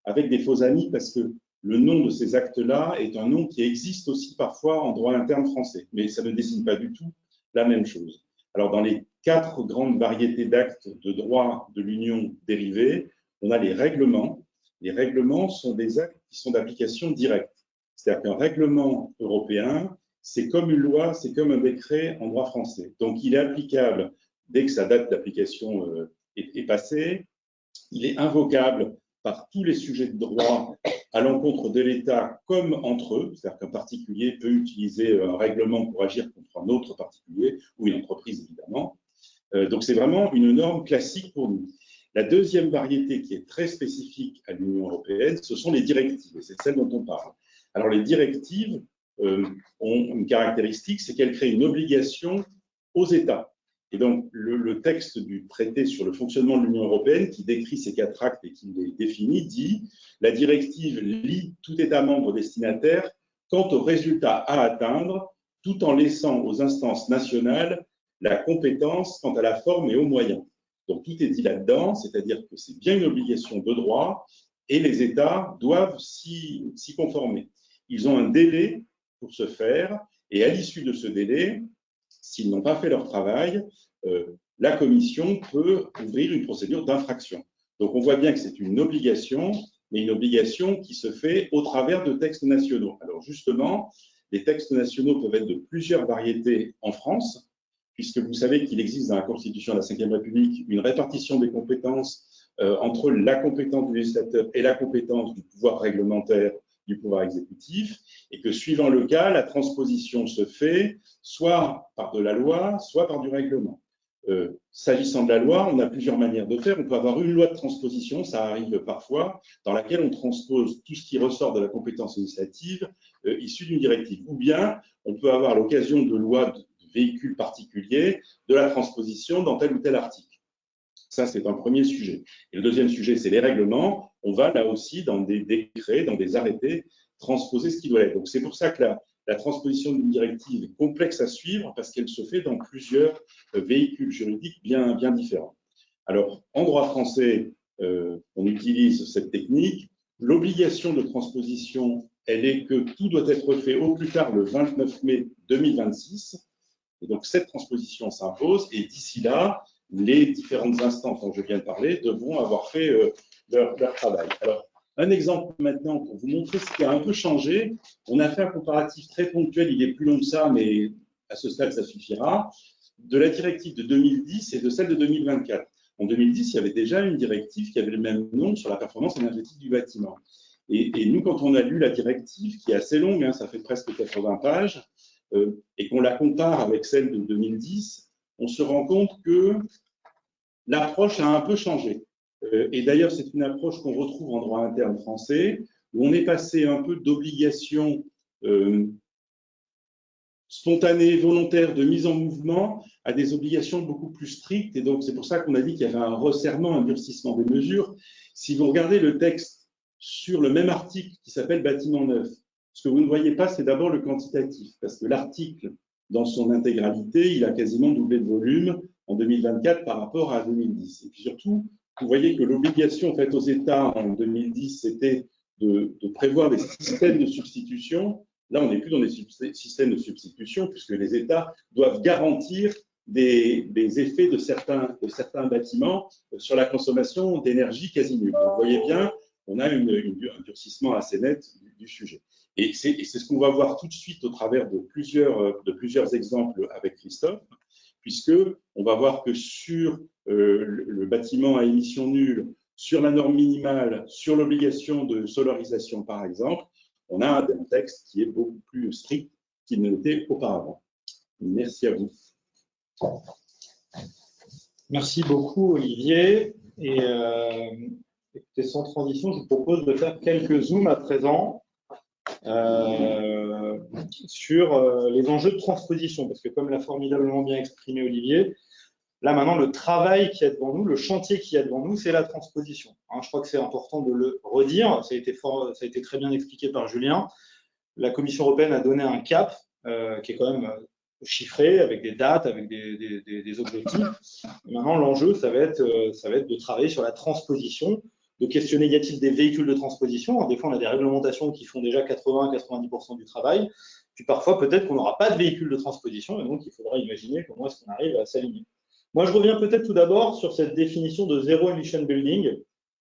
avec des faux amis, parce que le nom de ces actes-là est un nom qui existe aussi parfois en droit interne français, mais ça ne désigne pas du tout la même chose. Alors, dans les 4 grandes variétés d'actes de droit de l'Union dérivés, on a les règlements. Les règlements sont des actes qui sont d'application directe. C'est-à-dire qu'un règlement européen, c'est comme une loi, c'est comme un décret en droit français. Donc, il est applicable dès que sa date d'application est passée. Il est invocable par tous les sujets de droit à l'encontre de l'État comme entre eux. C'est-à-dire qu'un particulier peut utiliser un règlement pour agir contre un autre particulier ou une entreprise, évidemment. Donc, c'est vraiment une norme classique pour nous. La deuxième variété qui est très spécifique à l'Union européenne, ce sont les directives, et c'est celle dont on parle. Alors, les directives ont une caractéristique, c'est qu'elles créent une obligation aux États. Et donc, le texte du traité sur le fonctionnement de l'Union européenne, qui décrit ces 4 actes et qui les définit, dit « La directive lie tout État membre destinataire quant aux résultats à atteindre, tout en laissant aux instances nationales la compétence quant à la forme et aux moyens. » Donc, tout est dit là-dedans, c'est-à-dire que c'est bien une obligation de droit et les États doivent s'y conformer. Ils ont un délai pour ce faire et à l'issue de ce délai, s'ils n'ont pas fait leur travail, la Commission peut ouvrir une procédure d'infraction. Donc, on voit bien que c'est une obligation, mais une obligation qui se fait au travers de textes nationaux. Alors, justement, les textes nationaux peuvent être de plusieurs variétés en France, puisque vous savez qu'il existe dans la Constitution de la Ve République une répartition des compétences entre la compétence du législateur et la compétence du pouvoir réglementaire, du pouvoir exécutif, et que suivant le cas, la transposition se fait soit par de la loi, soit par du règlement. S'agissant de la loi, on a plusieurs manières de faire. On peut avoir une loi de transposition, ça arrive parfois, dans laquelle on transpose tout ce qui ressort de la compétence législative issue d'une directive. Ou bien, on peut avoir l'occasion de lois de véhicules particuliers, de la transposition dans tel ou tel article. Ça, c'est un premier sujet. Et le deuxième sujet, c'est les règlements. On va là aussi, dans des décrets, dans des arrêtés, transposer ce qui doit être. Donc, c'est pour ça que la transposition d'une directive est complexe à suivre parce qu'elle se fait dans plusieurs véhicules juridiques bien différents. Alors, en droit français, on utilise cette technique. L'obligation de transposition elle est que tout doit être fait au plus tard le 29 mai 2026. Et donc, cette transposition s'impose. Et d'ici là, les différentes instances dont je viens de parler devront avoir fait leur travail. Alors, un exemple maintenant pour vous montrer ce qui a un peu changé. On a fait un comparatif très ponctuel, il est plus long que ça, mais à ce stade, ça suffira, de la directive de 2010 et de celle de 2024. En 2010, il y avait déjà une directive qui avait le même nom sur la performance énergétique du bâtiment. Et nous, quand on a lu la directive, qui est assez longue, hein, ça fait presque 80 pages, et qu'on la compare avec celle de 2010, on se rend compte que l'approche a un peu changé. Et d'ailleurs, c'est une approche qu'on retrouve en droit interne français, où on est passé un peu d'obligations spontanées, volontaires de mise en mouvement à des obligations beaucoup plus strictes. Et donc, c'est pour ça qu'on a dit qu'il y avait un resserrement, un durcissement des mesures. Si vous regardez le texte sur le même article qui s'appelle bâtiment neuf, ce que vous ne voyez pas, c'est d'abord le quantitatif, parce que l'article, dans son intégralité, il a quasiment doublé de volume en 2024 par rapport à 2010. Et puis surtout, vous voyez que l'obligation faite aux États en 2010, c'était de prévoir des systèmes de substitution. Là, on n'est plus dans des systèmes de substitution, puisque les États doivent garantir des effets de certains bâtiments sur la consommation d'énergie quasi nulle. Donc, vous voyez bien, on a un durcissement assez net du sujet. Et c'est ce qu'on va voir tout de suite au travers de plusieurs exemples avec Christophe, puisqu'on va voir que sur le bâtiment à émission nulle, sur la norme minimale, sur l'obligation de solarisation, par exemple, on a un texte qui est beaucoup plus strict qu'il ne l'était auparavant. Merci à vous. Merci beaucoup, Olivier. Et écoutez, sans transition, je vous propose de faire quelques zooms à présent sur les enjeux de transposition, parce que comme l'a formidablement bien exprimé Olivier, là maintenant le travail qui est devant nous, le chantier qui est devant nous, c'est la transposition. Hein, je crois que c'est important de le redire, ça a été très bien expliqué par Julien. La Commission européenne a donné un cap qui est quand même chiffré, avec des dates, avec des objectifs. Et maintenant, l'enjeu, ça va être de travailler sur la transposition, de questionner y a-t-il des véhicules de transposition. Des fois, on a des réglementations qui font déjà 80-90% du travail. Puis parfois, peut-être qu'on n'aura pas de véhicule de transposition, et donc il faudra imaginer comment est-ce qu'on arrive à s'aligner. Moi, je reviens peut-être tout d'abord sur cette définition de Zero Emission Building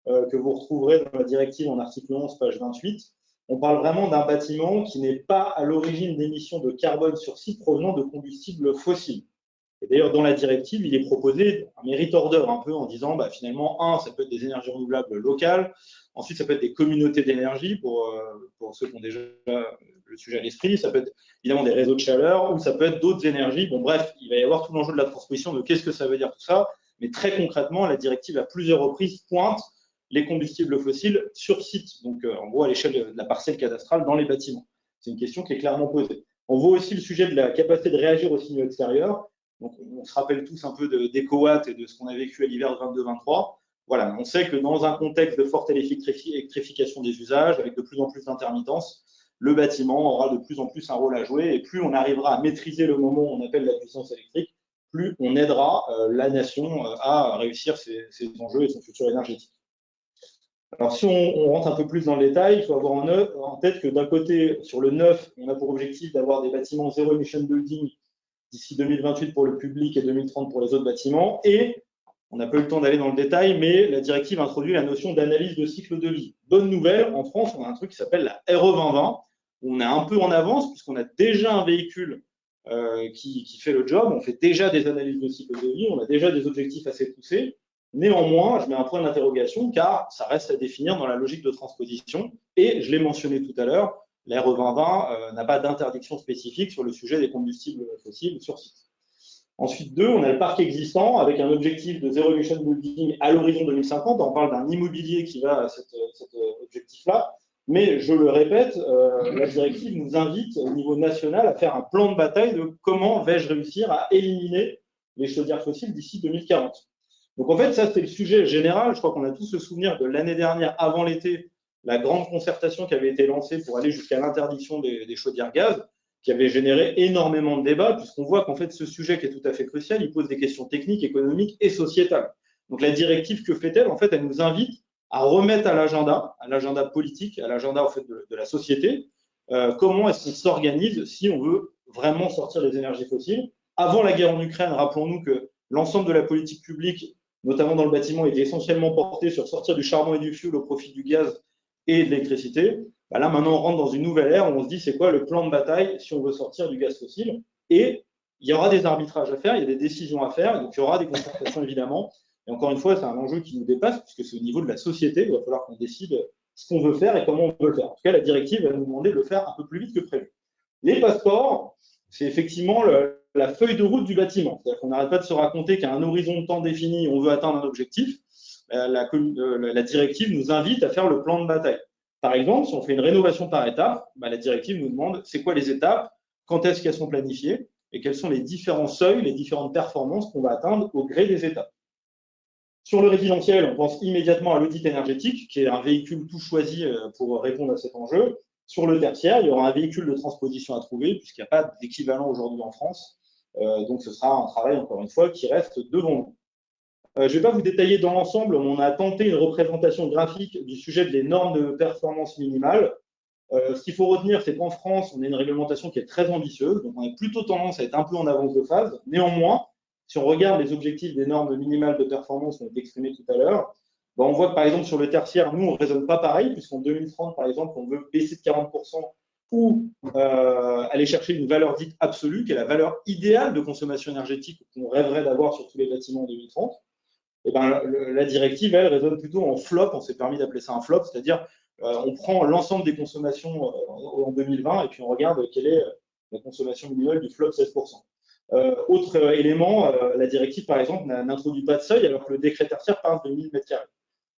que vous retrouverez dans la directive en article 11, page 28. On parle vraiment d'un bâtiment qui n'est pas à l'origine d'émissions de carbone sur site provenant de combustibles fossiles. Et d'ailleurs, dans la directive, il est proposé un merit order un peu en disant, finalement, ça peut être des énergies renouvelables locales. Ensuite, ça peut être des communautés d'énergie pour ceux qui ont déjà le sujet à l'esprit. Ça peut être évidemment des réseaux de chaleur ou ça peut être d'autres énergies. Bon, bref, il va y avoir tout l'enjeu de la transposition de qu'est-ce que ça veut dire tout ça. Mais très concrètement, la directive à plusieurs reprises pointe les combustibles fossiles sur site, donc en gros à l'échelle de la parcelle cadastrale dans les bâtiments. C'est une question qui est clairement posée. On voit aussi le sujet de la capacité de réagir aux signaux extérieurs. Donc, on se rappelle tous un peu d'EcoWatt et de ce qu'on a vécu à l'hiver 22-23. Voilà, on sait que dans un contexte de forte électrification des usages, avec de plus en plus d'intermittence, le bâtiment aura de plus en plus un rôle à jouer. Et plus on arrivera à maîtriser le moment où on appelle la puissance électrique, plus on aidera la nation à réussir ses enjeux et son futur énergétique. Alors, si on rentre un peu plus dans le détail, il faut avoir en tête que d'un côté, sur le neuf, on a pour objectif d'avoir des bâtiments zéro emission building d'ici 2028 pour le public et 2030 pour les autres bâtiments. Et on n'a pas eu le temps d'aller dans le détail, mais la directive introduit la notion d'analyse de cycle de vie. Bonne nouvelle, en France, on a un truc qui s'appelle la RE 2020, où on est un peu en avance puisqu'on a déjà un véhicule qui fait le job, on fait déjà des analyses de cycle de vie, on a déjà des objectifs assez poussés. Néanmoins, je mets un point d'interrogation car ça reste à définir dans la logique de transposition. Et je l'ai mentionné tout à l'heure, la RE 2020 n'a pas d'interdiction spécifique sur le sujet des combustibles fossiles sur site. Ensuite, on a le parc existant avec un objectif de zéro emission building à l'horizon 2050. On parle d'un immobilier qui va à cet objectif-là. Mais je le répète, la directive nous invite au niveau national à faire un plan de bataille de comment vais-je réussir à éliminer les chaudières fossiles d'ici 2040. Donc en fait, ça c'est le sujet général. Je crois qu'on a tous le souvenir de l'année dernière, avant l'été, la grande concertation qui avait été lancée pour aller jusqu'à l'interdiction des chaudières gaz, qui avait généré énormément de débats, puisqu'on voit qu'en fait ce sujet qui est tout à fait crucial, il pose des questions techniques, économiques et sociétales. Donc la directive, que fait-elle? En fait, elle nous invite à remettre à l'agenda politique, à l'agenda en fait, de la société, comment est-ce qu'on s'organise si on veut vraiment sortir des énergies fossiles. Avant la guerre en Ukraine, rappelons-nous que l'ensemble de la politique publique, notamment dans le bâtiment, était essentiellement portée sur sortir du charbon et du fioul au profit du gaz et de l'électricité. Bah là, maintenant, on rentre dans une nouvelle ère où on se dit c'est quoi le plan de bataille si on veut sortir du gaz fossile. Et il y aura des arbitrages à faire, il y a des décisions à faire, donc il y aura des concertations évidemment. Et encore une fois, c'est un enjeu qui nous dépasse, puisque c'est au niveau de la société, il va falloir qu'on décide ce qu'on veut faire et comment on veut le faire. En tout cas, la directive va nous demander de le faire un peu plus vite que prévu. Les passeports, c'est effectivement la feuille de route du bâtiment. C'est-à-dire qu'on n'arrête pas de se raconter qu'à un horizon de temps défini, on veut atteindre un objectif. La directive nous invite à faire le plan de bataille. Par exemple, si on fait une rénovation par étapes, la directive nous demande c'est quoi les étapes, quand est-ce qu'elles sont planifiées et quels sont les différents seuils, les différentes performances qu'on va atteindre au gré des étapes. Sur le résidentiel, on pense immédiatement à l'audit énergétique, qui est un véhicule tout choisi pour répondre à cet enjeu. Sur le tertiaire, il y aura un véhicule de transposition à trouver, puisqu'il n'y a pas d'équivalent aujourd'hui en France. Donc, ce sera un travail, encore une fois, qui reste devant nous. Je ne vais pas vous détailler dans l'ensemble, on a tenté une représentation graphique du sujet des normes de performance minimale. Ce qu'il faut retenir, c'est qu'en France, on a une réglementation qui est très ambitieuse, donc on a plutôt tendance à être un peu en avance de phase. Néanmoins, si on regarde les objectifs des normes minimales de performance qui ont été exprimés tout à l'heure, on voit que par exemple sur le tertiaire, nous, on ne raisonne pas pareil, puisqu'en 2030, par exemple, on veut baisser de 40% ou aller chercher une valeur dite absolue, qui est la valeur idéale de consommation énergétique qu'on rêverait d'avoir sur tous les bâtiments en 2030. Et la directive, elle, raisonne plutôt en flop, on s'est permis d'appeler ça un flop, c'est-à-dire on prend l'ensemble des consommations en 2020 et puis on regarde quelle est la consommation minimale du flop 16%. Autre élément, la directive, par exemple, n'introduit pas de seuil alors que le décret tertiaire parle de 1000 m².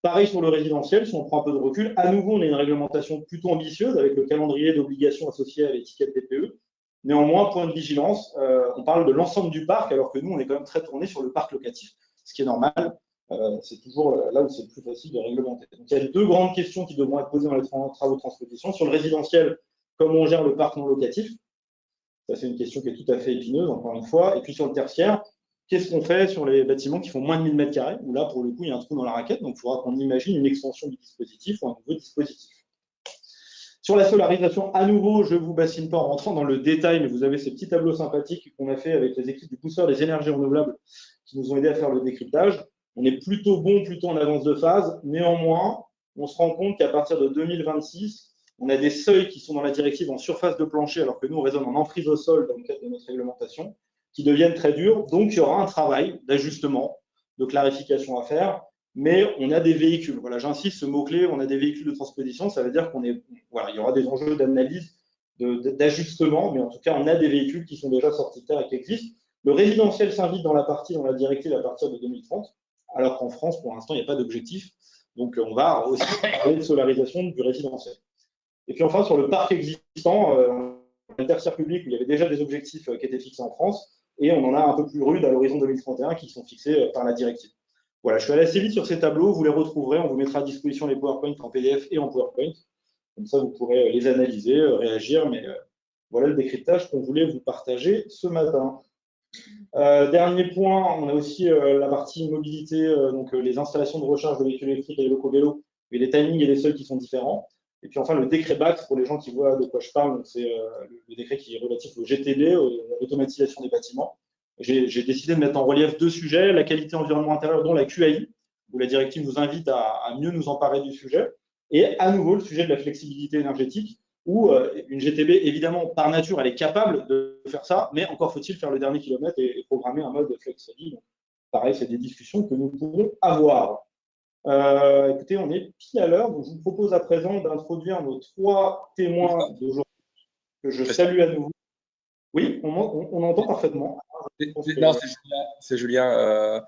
Pareil sur le résidentiel, si on prend un peu de recul, à nouveau, on a une réglementation plutôt ambitieuse avec le calendrier d'obligations associé à l'étiquette DPE. Néanmoins, point de vigilance, on parle de l'ensemble du parc alors que nous, on est quand même très tourné sur le parc locatif, ce qui est normal. C'est toujours là où c'est le plus facile de réglementer. Donc, il y a deux grandes questions qui devront être posées dans les travaux de transposition. Sur le résidentiel, comment on gère le parc non locatif? Ça, c'est une question qui est tout à fait épineuse, encore une fois. Et puis sur le tertiaire, qu'est-ce qu'on fait sur les bâtiments qui font moins de 1000 m², où là, pour le coup, il y a un trou dans la raquette, donc il faudra qu'on imagine une extension du dispositif ou un nouveau dispositif. Sur la solarisation, à nouveau, je ne vous bassine pas en rentrant dans le détail, mais vous avez ces petits tableaux sympathiques qu'on a fait avec les équipes du pousseur des énergies renouvelables qui nous ont aidés à faire le décryptage. On est plutôt bon, plutôt en avance de phase. Néanmoins, on se rend compte qu'à partir de 2026, on a des seuils qui sont dans la directive en surface de plancher, alors que nous, on raisonne en emprise au sol dans le cadre de notre réglementation, qui deviennent très durs. Donc, il y aura un travail d'ajustement, de clarification à faire. Mais on a des véhicules. Voilà, j'insiste, ce mot-clé, on a des véhicules de transposition. Ça veut dire qu'on est, voilà, il y aura des enjeux d'analyse, d'ajustement, mais en tout cas, on a des véhicules qui sont déjà sortis de terre et qui existent. Le résidentiel s'invite dans la directive à partir de 2030, alors qu'en France, pour l'instant, il n'y a pas d'objectif. Donc, on va aussi parler de solarisation du résidentiel. Et puis enfin, sur le parc existant, un tertiaire public où il y avait déjà des objectifs qui étaient fixés en France, et on en a un peu plus rude à l'horizon 2031 qui sont fixés par la directive. Voilà, je suis allé assez vite sur ces tableaux, vous les retrouverez, on vous mettra à disposition les PowerPoint en PDF et en PowerPoint. Comme ça, vous pourrez les analyser, réagir, mais voilà le décryptage qu'on voulait vous partager ce matin. Dernier point, on a aussi la partie mobilité, donc les installations de recharge de véhicules électriques et les locaux vélos, mais les timings et les seuils qui sont différents. Et puis enfin, le décret BACS, pour les gens qui voient de quoi je parle, c'est le décret qui est relatif au GTB, à l'automatisation des bâtiments. J'ai décidé de mettre en relief deux sujets, la qualité environnement intérieur, dont la QAI, où la directive nous invite à mieux nous emparer du sujet, et à nouveau le sujet de la flexibilité énergétique, où une GTB, évidemment, par nature, elle est capable de faire ça, mais encore faut-il faire le dernier kilomètre et programmer un mode flex-ready. Pareil, c'est des discussions que nous pouvons avoir. Écoutez, on est pile à l'heure, donc je vous propose à présent d'introduire nos trois témoins d'aujourd'hui, que je salue à nouveau. Oui, on entend parfaitement. Non, c'est Julien.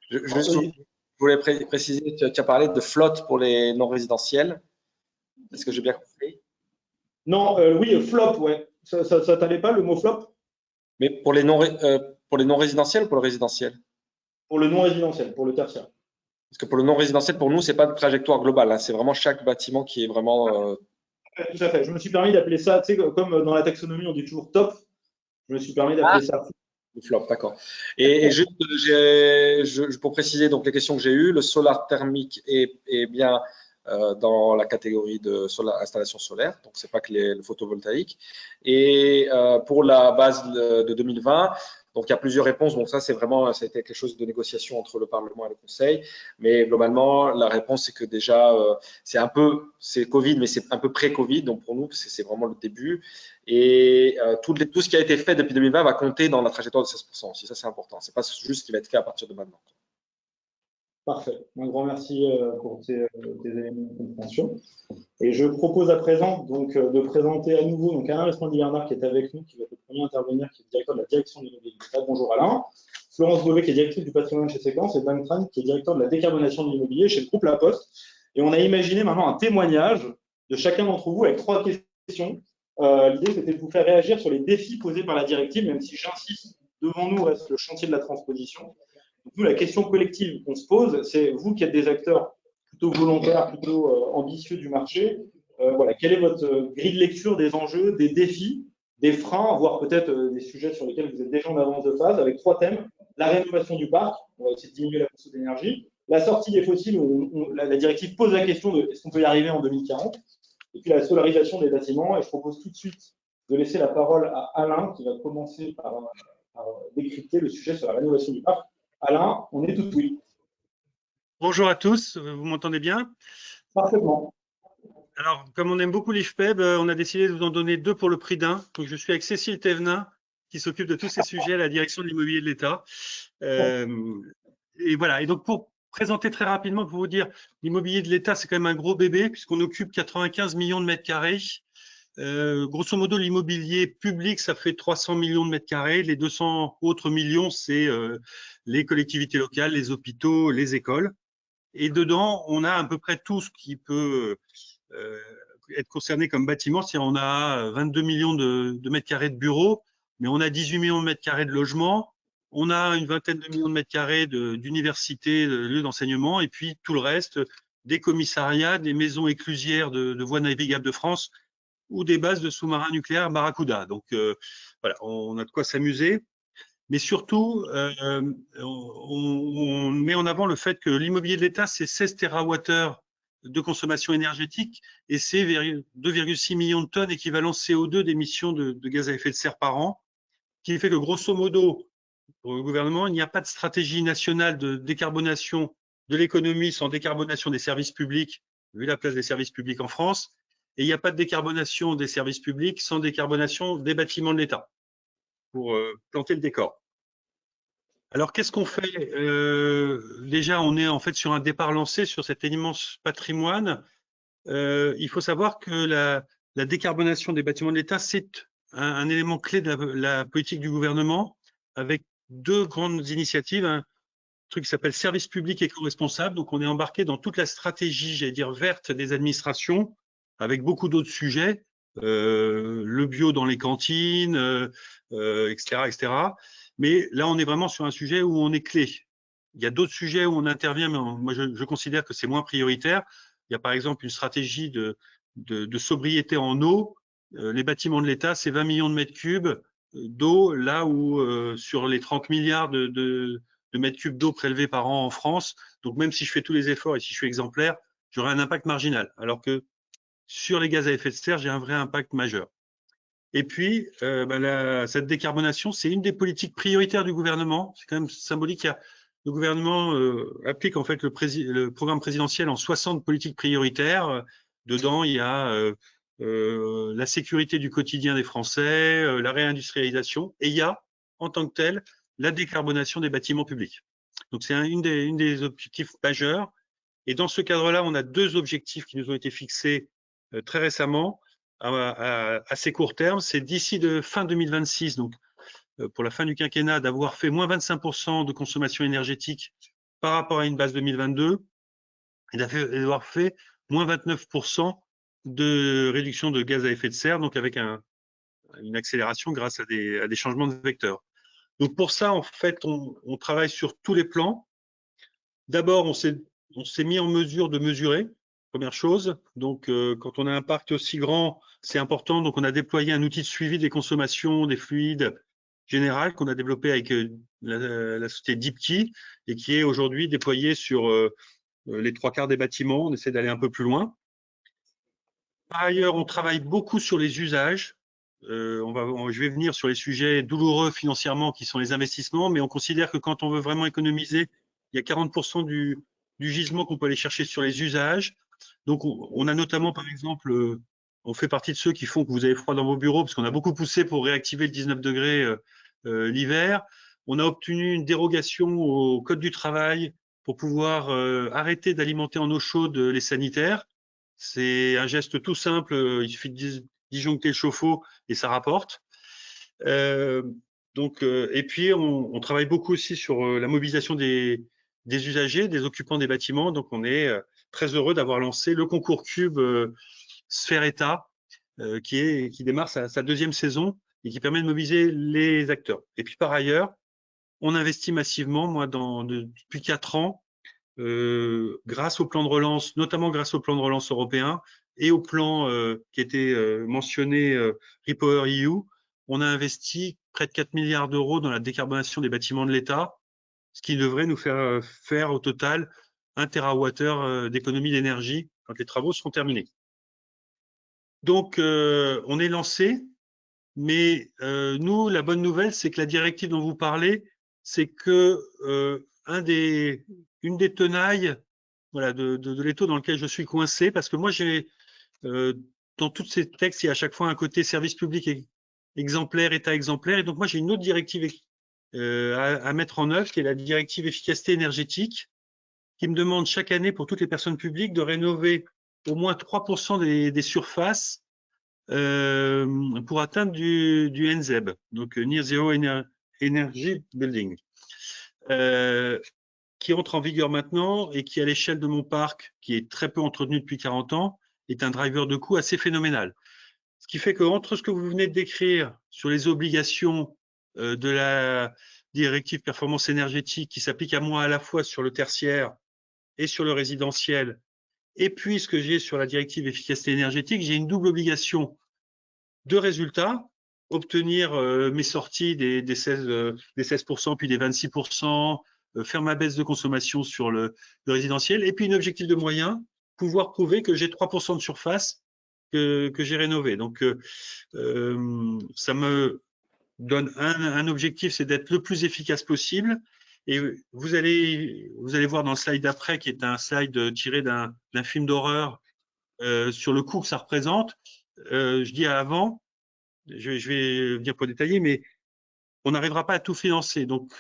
Je voulais préciser, tu as parlé de flotte pour les non-résidentiels. Est-ce que j'ai bien compris? Non, oui, flop, ouais. Ça t'allait pas, le mot flop? Mais pour les non-résidentiels ou pour le résidentiel? Pour le non-résidentiel, pour le tertiaire. Parce que pour le non-résidentiel, pour nous, ce n'est pas de trajectoire globale. Hein. C'est vraiment chaque bâtiment qui est vraiment… Tout à fait. Je me suis permis d'appeler ça, tu sais, comme dans la taxonomie, on dit toujours top. Je me suis permis d'appeler ça. Le flop, d'accord. Et juste, pour préciser donc les questions que j'ai eues, le solar thermique est bien dans la catégorie de installation solaire, donc c'est pas que le photovoltaïque. Et pour la base de 2020, donc il y a plusieurs réponses. Donc ça a été quelque chose de négociation entre le Parlement et le Conseil. Mais globalement, la réponse c'est que déjà c'est Covid, mais c'est un peu pré-Covid. Donc pour nous, c'est vraiment le début. Et tout ce qui a été fait depuis 2020 va compter dans la trajectoire de 16% aussi. Ça c'est important. C'est pas juste ce qui va être fait à partir de maintenant. Parfait. Un grand merci pour tes éléments de compréhension. Et je propose à présent donc, de présenter à nouveau donc, Alain Respondy-Bernard qui est avec nous, qui va être le premier à intervenir, qui est directeur de la direction de l'immobilier de l'État. Bonjour Alain. Florence Beauvais qui est directrice du patrimoine chez Séquence et Dan Tran qui est directeur de la décarbonation de l'immobilier chez le groupe La Poste. Et on a imaginé maintenant un témoignage de chacun d'entre vous avec 3 questions. L'idée c'était de vous faire réagir sur les défis posés par la directive, même si j'insiste, devant nous reste le chantier de la transposition. Donc, nous, la question collective qu'on se pose, c'est vous qui êtes des acteurs plutôt volontaires, plutôt ambitieux du marché, voilà, quelle est votre grille de lecture des enjeux, des défis, des freins, voire peut-être des sujets sur lesquels vous êtes déjà en avance de phase, avec 3 thèmes. La rénovation du parc, on va essayer de diminuer la consommation d'énergie. La sortie des fossiles, où la directive pose la question de est-ce qu'on peut y arriver en 2040. Et puis la solarisation des bâtiments. Et je propose tout de suite de laisser la parole à Alain, qui va commencer par décrypter le sujet sur la rénovation du parc. Alain, on est tout oui. Bonjour à tous, vous m'entendez bien? Parfaitement. Alors, comme on aime beaucoup l'IFPEB, on a décidé de vous en donner 2 pour le prix d'un. Donc, je suis avec Cécile Thévenin, qui s'occupe de tous ces sujets à la direction de l'immobilier de l'État. Et voilà. Et donc, pour présenter très rapidement, pour vous dire, l'immobilier de l'État, c'est quand même un gros bébé, puisqu'on occupe 95 millions de mètres carrés. Grosso modo, l'immobilier public, ça fait 300 millions de mètres carrés. Les 200 autres millions, c'est les collectivités locales, les hôpitaux, les écoles. Et dedans, on a à peu près tout ce qui peut être concerné comme bâtiment. C'est-à-dire, on a 22 millions de mètres carrés de bureaux, mais on a 18 millions de mètres carrés de logements. On a une vingtaine de millions de mètres carrés d'universités, de lieux d'enseignement, et puis tout le reste, des commissariats, des maisons éclusières de voies navigables de France ou des bases de sous-marins nucléaires Barracuda. Donc voilà, on a de quoi s'amuser. Mais surtout, on met en avant le fait que l'immobilier de l'État, c'est 16 TWh de consommation énergétique et c'est 2,6 millions de tonnes équivalent CO2 d'émissions de gaz à effet de serre par an, qui fait que grosso modo, pour le gouvernement, il n'y a pas de stratégie nationale de décarbonation de l'économie sans décarbonation des services publics, vu la place des services publics en France, et il n'y a pas de décarbonation des services publics sans décarbonation des bâtiments de l'État, pour planter le décor. Alors, qu'est-ce qu'on fait? Déjà, on est en fait sur un départ lancé sur cet immense patrimoine. Il faut savoir que la décarbonation des bâtiments de l'État, c'est un élément clé de la politique du gouvernement, avec 2 grandes initiatives. Un truc qui s'appelle service public éco-responsable. Donc, on est embarqué dans toute la stratégie, j'allais dire, verte des administrations, avec beaucoup d'autres sujets, le bio dans les cantines, etc., etc. Mais là, on est vraiment sur un sujet où on est clé. Il y a d'autres sujets où on intervient, mais moi, je considère que c'est moins prioritaire. Il y a par exemple une stratégie de sobriété en eau. Les bâtiments de l'État, c'est 20 millions de mètres cubes d'eau, là où sur les 30 milliards de mètres cubes d'eau prélevés par an en France, donc même si je fais tous les efforts et si je suis exemplaire, j'aurai un impact marginal. Alors que sur les gaz à effet de serre, j'ai un vrai impact majeur. Et puis, cette décarbonation, c'est une des politiques prioritaires du gouvernement. C'est quand même symbolique. Le gouvernement applique en fait le programme présidentiel en 60 politiques prioritaires. Dedans, il y a la sécurité du quotidien des Français, la réindustrialisation, et il y a, en tant que tel, la décarbonation des bâtiments publics. Donc, c'est une des objectifs majeurs. Et dans ce cadre-là, on a 2 objectifs qui nous ont été fixés très récemment. À assez court terme, c'est d'ici de fin 2026, donc pour la fin du quinquennat, d'avoir fait moins 25% de consommation énergétique par rapport à une base 2022 et d'avoir fait moins 29% de réduction de gaz à effet de serre, donc avec une accélération grâce à des changements de vecteurs. Donc pour ça, en fait, on travaille sur tous les plans. D'abord, on s'est mis en mesure de mesurer. Première chose, donc quand on a un parc aussi grand, c'est important. Donc on a déployé un outil de suivi des consommations, des fluides. général qu'on a développé avec la société DeepKey et qui est aujourd'hui déployé sur les 3/4 des bâtiments. On essaie d'aller un peu plus loin. Par ailleurs, on travaille beaucoup sur les usages. Je vais venir sur les sujets douloureux financièrement qui sont les investissements, mais on considère que quand on veut vraiment économiser, il y a 40% du gisement qu'on peut aller chercher sur les usages. Donc, on a notamment, par exemple, on fait partie de ceux qui font que vous avez froid dans vos bureaux, parce qu'on a beaucoup poussé pour réactiver le 19 degrés l'hiver. On a obtenu une dérogation au Code du travail pour pouvoir arrêter d'alimenter en eau chaude les sanitaires. C'est un geste tout simple, il suffit de disjoncter le chauffe-eau et ça rapporte. Et puis, on travaille beaucoup aussi sur la mobilisation des usagers, des occupants des bâtiments. Donc, on est très heureux d'avoir lancé le concours Cube Sphère État, qui démarre sa deuxième saison et qui permet de mobiliser les acteurs. Et puis, par ailleurs, on investit massivement, moi, depuis 4 ans, grâce au plan de relance, notamment grâce au plan de relance européen et au plan qui était mentionné REPowerEU, on a investi près de 4 milliards d'euros dans la décarbonation des bâtiments de l'État, ce qui devrait nous faire au total 1 TWh d'économie d'énergie quand les travaux seront terminés. Donc, on est lancé, mais nous, la bonne nouvelle, c'est que la directive dont vous parlez, c'est que une des tenailles, voilà, de l'étau dans lequel je suis coincé, parce que moi, dans tous ces textes, il y a à chaque fois un côté service public exemplaire, État exemplaire, et donc moi, j'ai une autre directive à mettre en œuvre, qui est la directive efficacité énergétique, qui me demande chaque année pour toutes les personnes publiques de rénover au moins 3% des surfaces pour atteindre du NZEB, donc Near Zero Energy Building, qui entre en vigueur maintenant et qui, à l'échelle de mon parc, qui est très peu entretenu depuis 40 ans, est un driver de coût assez phénoménal. Ce qui fait qu'entre ce que vous venez de décrire sur les obligations de la directive performance énergétique qui s'applique à moi à la fois sur le tertiaire et sur le résidentiel, et puis ce que j'ai sur la directive efficacité énergétique, j'ai une double obligation de résultats, obtenir mes sorties des 16%, puis des 26%, faire ma baisse de consommation sur le résidentiel, et puis un objectif de moyens, pouvoir prouver que j'ai 3% de surface que j'ai rénové. Donc, ça me donne un objectif, c'est d'être le plus efficace possible. Et vous allez voir dans le slide d'après, qui est un slide tiré d'un film d'horreur sur le coût que ça représente. Je dis avant, je vais venir pour détailler, mais on n'arrivera pas à tout financer. Donc,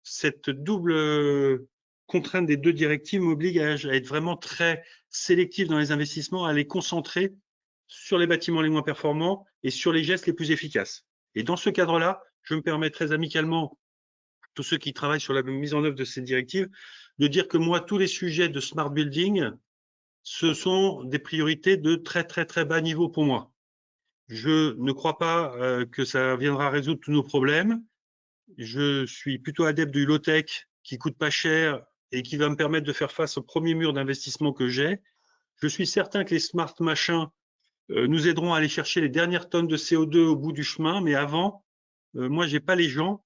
cette double contrainte des deux directives m'oblige à être vraiment très sélectif dans les investissements, à les concentrer sur les bâtiments les moins performants et sur les gestes les plus efficaces. Et dans ce cadre-là, je me permets très amicalement, tous ceux qui travaillent sur la mise en œuvre de ces directives, de dire que moi, tous les sujets de smart building, ce sont des priorités de très, très, très bas niveau pour moi. Je ne crois pas que ça viendra résoudre tous nos problèmes. Je suis plutôt adepte du low-tech qui coûte pas cher et qui va me permettre de faire face au premier mur d'investissement que j'ai. Je suis certain que les smart machins nous aideront à aller chercher les dernières tonnes de CO2 au bout du chemin, mais avant, moi, j'ai pas les gens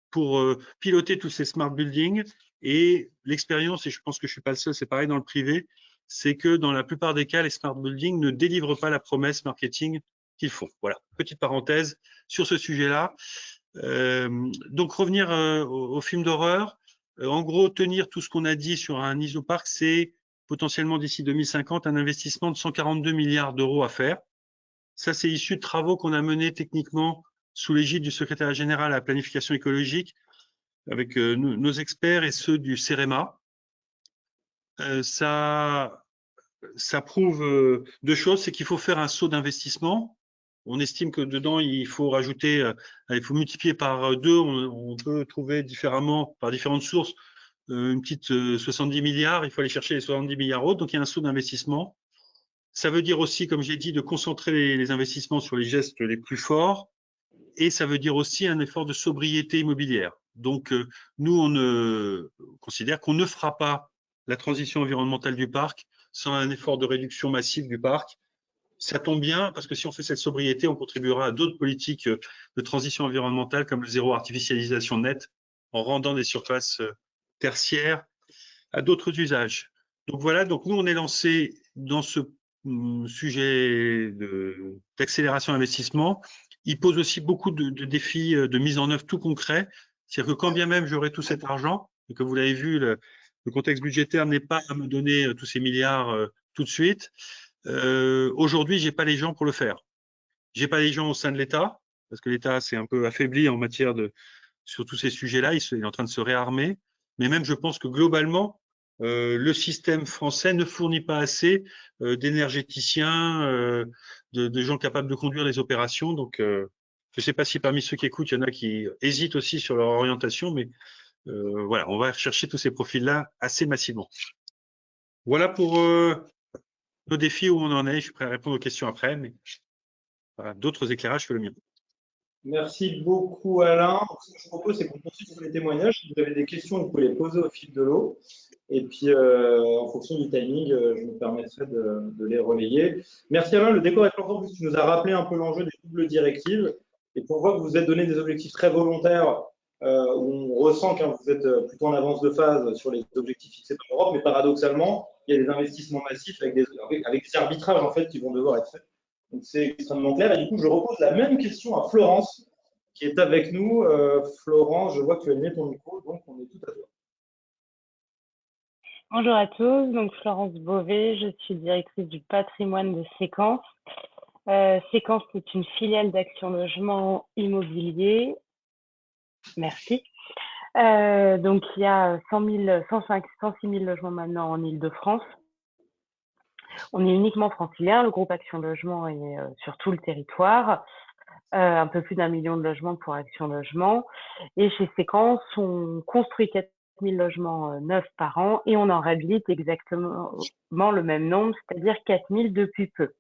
pour piloter tous ces smart buildings. Et l'expérience, et je pense que je suis pas le seul, c'est pareil dans le privé, c'est que dans la plupart des cas, les smart buildings ne délivrent pas la promesse marketing qu'il faut. Voilà, petite parenthèse sur ce sujet-là. Donc revenir au film d'horreur, en gros tenir tout ce qu'on a dit sur un isoparc, c'est potentiellement d'ici 2050 un investissement de 142 milliards d'euros à faire. Ça, c'est issu de travaux qu'on a menés techniquement sous l'égide du secrétariat général à la planification écologique avec nos experts et ceux du CEREMA. Ça prouve deux choses, c'est qu'il faut faire un saut d'investissement. On estime que dedans, il faut rajouter, il faut multiplier par 2, on peut trouver différemment, par différentes sources, une petite 70 milliards, il faut aller chercher les 70 milliards autres, donc il y a un saut d'investissement. Ça veut dire aussi, comme j'ai dit, de concentrer les investissements sur les gestes les plus forts, et ça veut dire aussi un effort de sobriété immobilière. Donc, nous, on considère qu'on ne fera pas la transition environnementale du parc sans un effort de réduction massive du parc. Ça tombe bien parce que si on fait cette sobriété, on contribuera à d'autres politiques de transition environnementale comme le zéro artificialisation nette en rendant des surfaces tertiaires à d'autres usages. Donc voilà, donc nous on est lancé dans ce sujet d'accélération d'investissement. Il pose aussi beaucoup de défis de mise en œuvre tout concrets. C'est-à-dire que quand bien même j'aurai tout cet argent, et que vous l'avez vu, le contexte budgétaire n'est pas à me donner tous ces milliards tout de suite. Aujourd'hui, j'ai pas les gens pour le faire. J'ai pas les gens au sein de l'État, parce que l'État s'est un peu affaibli en matière sur tous ces sujets-là. Il est en train de se réarmer. Mais même, je pense que globalement, le système français ne fournit pas assez d'énergéticiens, de gens capables de conduire les opérations. Donc, je ne sais pas si parmi ceux qui écoutent, il y en a qui hésitent aussi sur leur orientation, mais voilà, on va chercher tous ces profils-là assez massivement. Voilà pour nos défis, où on en est. Je suis prêt à répondre aux questions après, mais voilà, d'autres éclairages que le mien. Merci beaucoup, Alain. Ce que je propose, c'est qu'on poursuive sur les témoignages. Si vous avez des questions, vous pouvez les poser au fil de l'eau. Et puis, en fonction du timing, je me permettrai de les relayer. Merci, Alain. Le décor est important puisque tu nous as rappelé un peu l'enjeu des doubles directives. Et pour voir que vous vous êtes donné des objectifs très volontaires, où on ressent que vous êtes plutôt en avance de phase sur les objectifs fixés par l'Europe, mais paradoxalement, il y a des investissements massifs avec des arbitrages en fait, qui vont devoir être faits. Donc, c'est extrêmement clair. Et du coup, je repose la même question à Florence, qui est avec nous. Florence, je vois que tu as mis ton micro, donc on est tout à toi. Bonjour à tous, donc Florence Beauvais, je suis directrice du patrimoine de Séquence. Séquence est une filiale d'Action Logement Immobilier. Merci. Donc il y a 106 000 logements maintenant en Île-de-France. On est uniquement francilien, le groupe Action Logement est sur tout le territoire. Un peu plus d'1 million de logements pour Action Logement. Et chez Séquence, on construit 4 000 logements neufs par an et on en réhabilite exactement le même nombre, c'est-à-dire 4 000 depuis peu.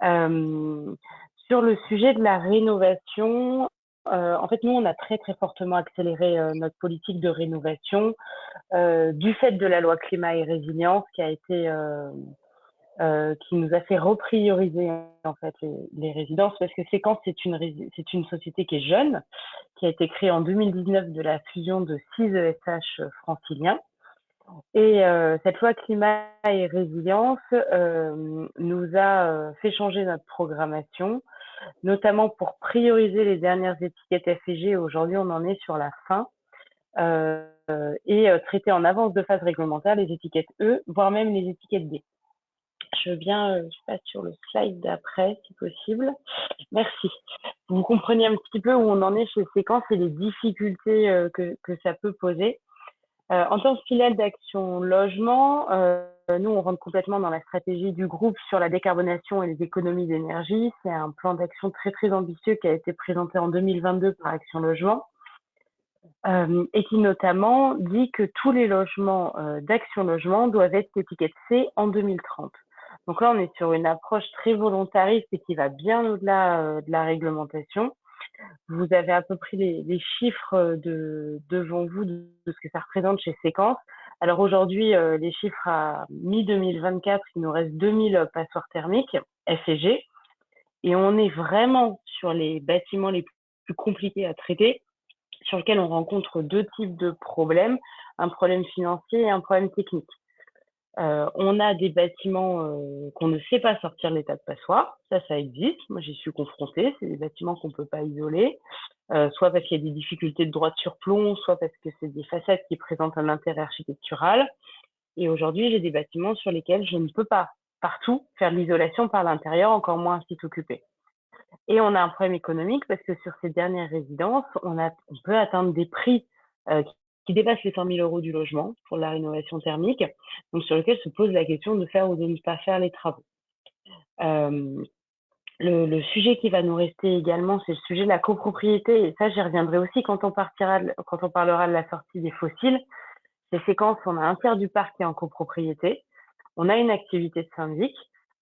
Sur le sujet de la rénovation, en fait, nous, on a très, très fortement accéléré notre politique de rénovation du fait de la loi climat et résilience qui a été qui nous a fait reprioriser en fait les résidences parce que Séquence c'est une société qui est jeune, qui a été créée en 2019 de la fusion de 6 ESH franciliens. Et cette loi climat et résilience nous a fait changer notre programmation, notamment pour prioriser les dernières étiquettes F et G. Aujourd'hui, on en est sur la fin. Et traiter en avance de phase réglementaire les étiquettes E, voire même les étiquettes D. Je veux bien, je passe sur le slide d'après, si possible. Merci. Vous comprenez un petit peu où on en est chez Séquence et les difficultés que ça peut poser. En tant que filiale d'Action Logement, nous, on rentre complètement dans la stratégie du groupe sur la décarbonation et les économies d'énergie. C'est un plan d'action très, très ambitieux qui a été présenté en 2022 par Action Logement et qui notamment dit que tous les logements d'Action Logement doivent être étiquette C en 2030. Donc là, on est sur une approche très volontariste et qui va bien au-delà de la réglementation. Vous avez à peu près les chiffres devant vous de ce que ça représente chez Séquence. Alors aujourd'hui, les chiffres à mi-2024, il nous reste 2000 passoires thermiques, F et G. Et on est vraiment sur les bâtiments les plus compliqués à traiter, sur lesquels on rencontre deux types de problèmes, un problème financier et un problème technique. On a des bâtiments qu'on ne sait pas sortir de l'état de passoire, ça existe, moi j'y suis confrontée, c'est des bâtiments qu'on ne peut pas isoler, soit parce qu'il y a des difficultés de droite sur plomb, soit parce que c'est des façades qui présentent un intérêt architectural. Et aujourd'hui, j'ai des bâtiments sur lesquels je ne peux pas partout faire de l'isolation par l'intérieur, encore moins un site occupé. Et on a un problème économique parce que sur ces dernières résidences, on peut atteindre des prix qui dépassent les 100 000 euros du logement pour la rénovation thermique, donc sur lequel se pose la question de faire ou de ne pas faire les travaux. Le sujet qui va nous rester également, c'est le sujet de la copropriété, et ça j'y reviendrai aussi quand on parlera de la sortie des fossiles. Ces Séquences, on a un tiers du parc qui est en copropriété, on a une activité de syndic,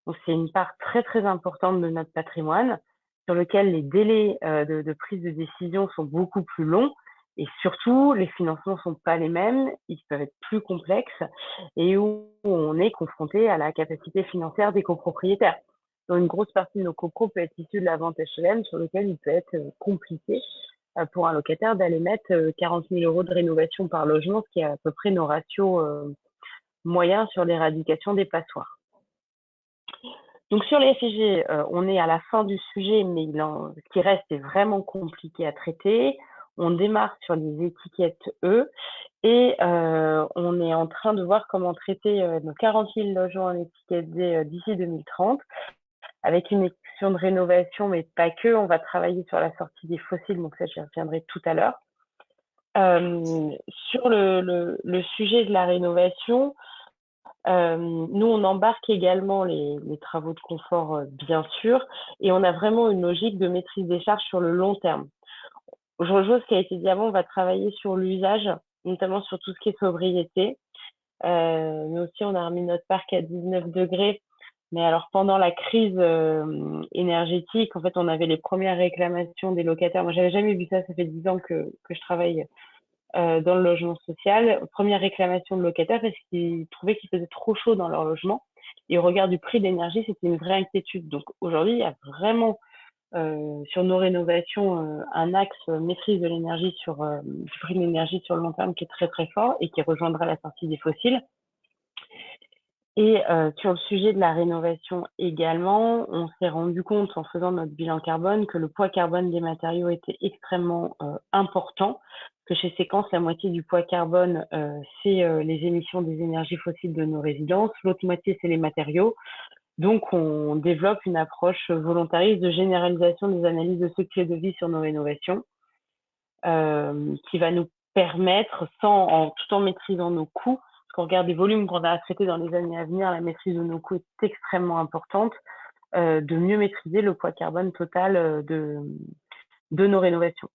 donc c'est une part très très importante de notre patrimoine, sur lequel les délais de prise de décision sont beaucoup plus longs, et surtout, les financements sont pas les mêmes, ils peuvent être plus complexes et où on est confronté à la capacité financière des copropriétaires. dont une grosse partie de nos copros peut être issue de la vente HLM, sur lequel il peut être compliqué pour un locataire d'aller mettre 40 000 € de rénovation par logement, ce qui est à peu près nos ratios moyens sur l'éradication des passoires. Donc sur les FIG, on est à la fin du sujet, mais ce qui reste est vraiment compliqué à traiter. On démarre sur les étiquettes E et on est en train de voir comment traiter nos 40 000 logements en étiquette D d'ici 2030, avec une action de rénovation, mais pas que. On va travailler sur la sortie des fossiles, donc ça, j'y reviendrai tout à l'heure. Sur le sujet de la rénovation, nous, on embarque également les travaux de confort, bien sûr, et on a vraiment une logique de maîtrise des charges sur le long terme. Je rejoins ce qui a été dit avant, on va travailler sur l'usage, notamment sur tout ce qui est sobriété. Nous aussi, on a remis notre parc à 19 degrés, mais alors pendant la crise énergétique, en fait, on avait les premières réclamations des locataires. Moi, j'avais jamais vu ça, ça fait 10 ans que je travaille dans le logement social. Première réclamation de locataires parce qu'ils trouvaient qu'il faisait trop chaud dans leur logement. Et au regard du prix de l'énergie, c'était une vraie inquiétude. Donc aujourd'hui, il y a vraiment sur nos rénovations un axe maîtrise de l'énergie du prix de l'énergie sur le long terme qui est très très fort et qui rejoindra la sortie des fossiles. Et sur le sujet de la rénovation également, on s'est rendu compte en faisant notre bilan carbone que le poids carbone des matériaux était extrêmement important, que chez Séquence, la moitié du poids carbone, c'est les émissions des énergies fossiles de nos résidences, l'autre moitié, c'est les matériaux. Donc, on développe une approche volontariste de généralisation des analyses de cycle de vie sur nos rénovations, qui va nous permettre, tout en maîtrisant nos coûts, quand on regarde les volumes qu'on a à traiter dans les années à venir, la maîtrise de nos coûts est extrêmement importante, de mieux maîtriser le poids carbone total de nos rénovations.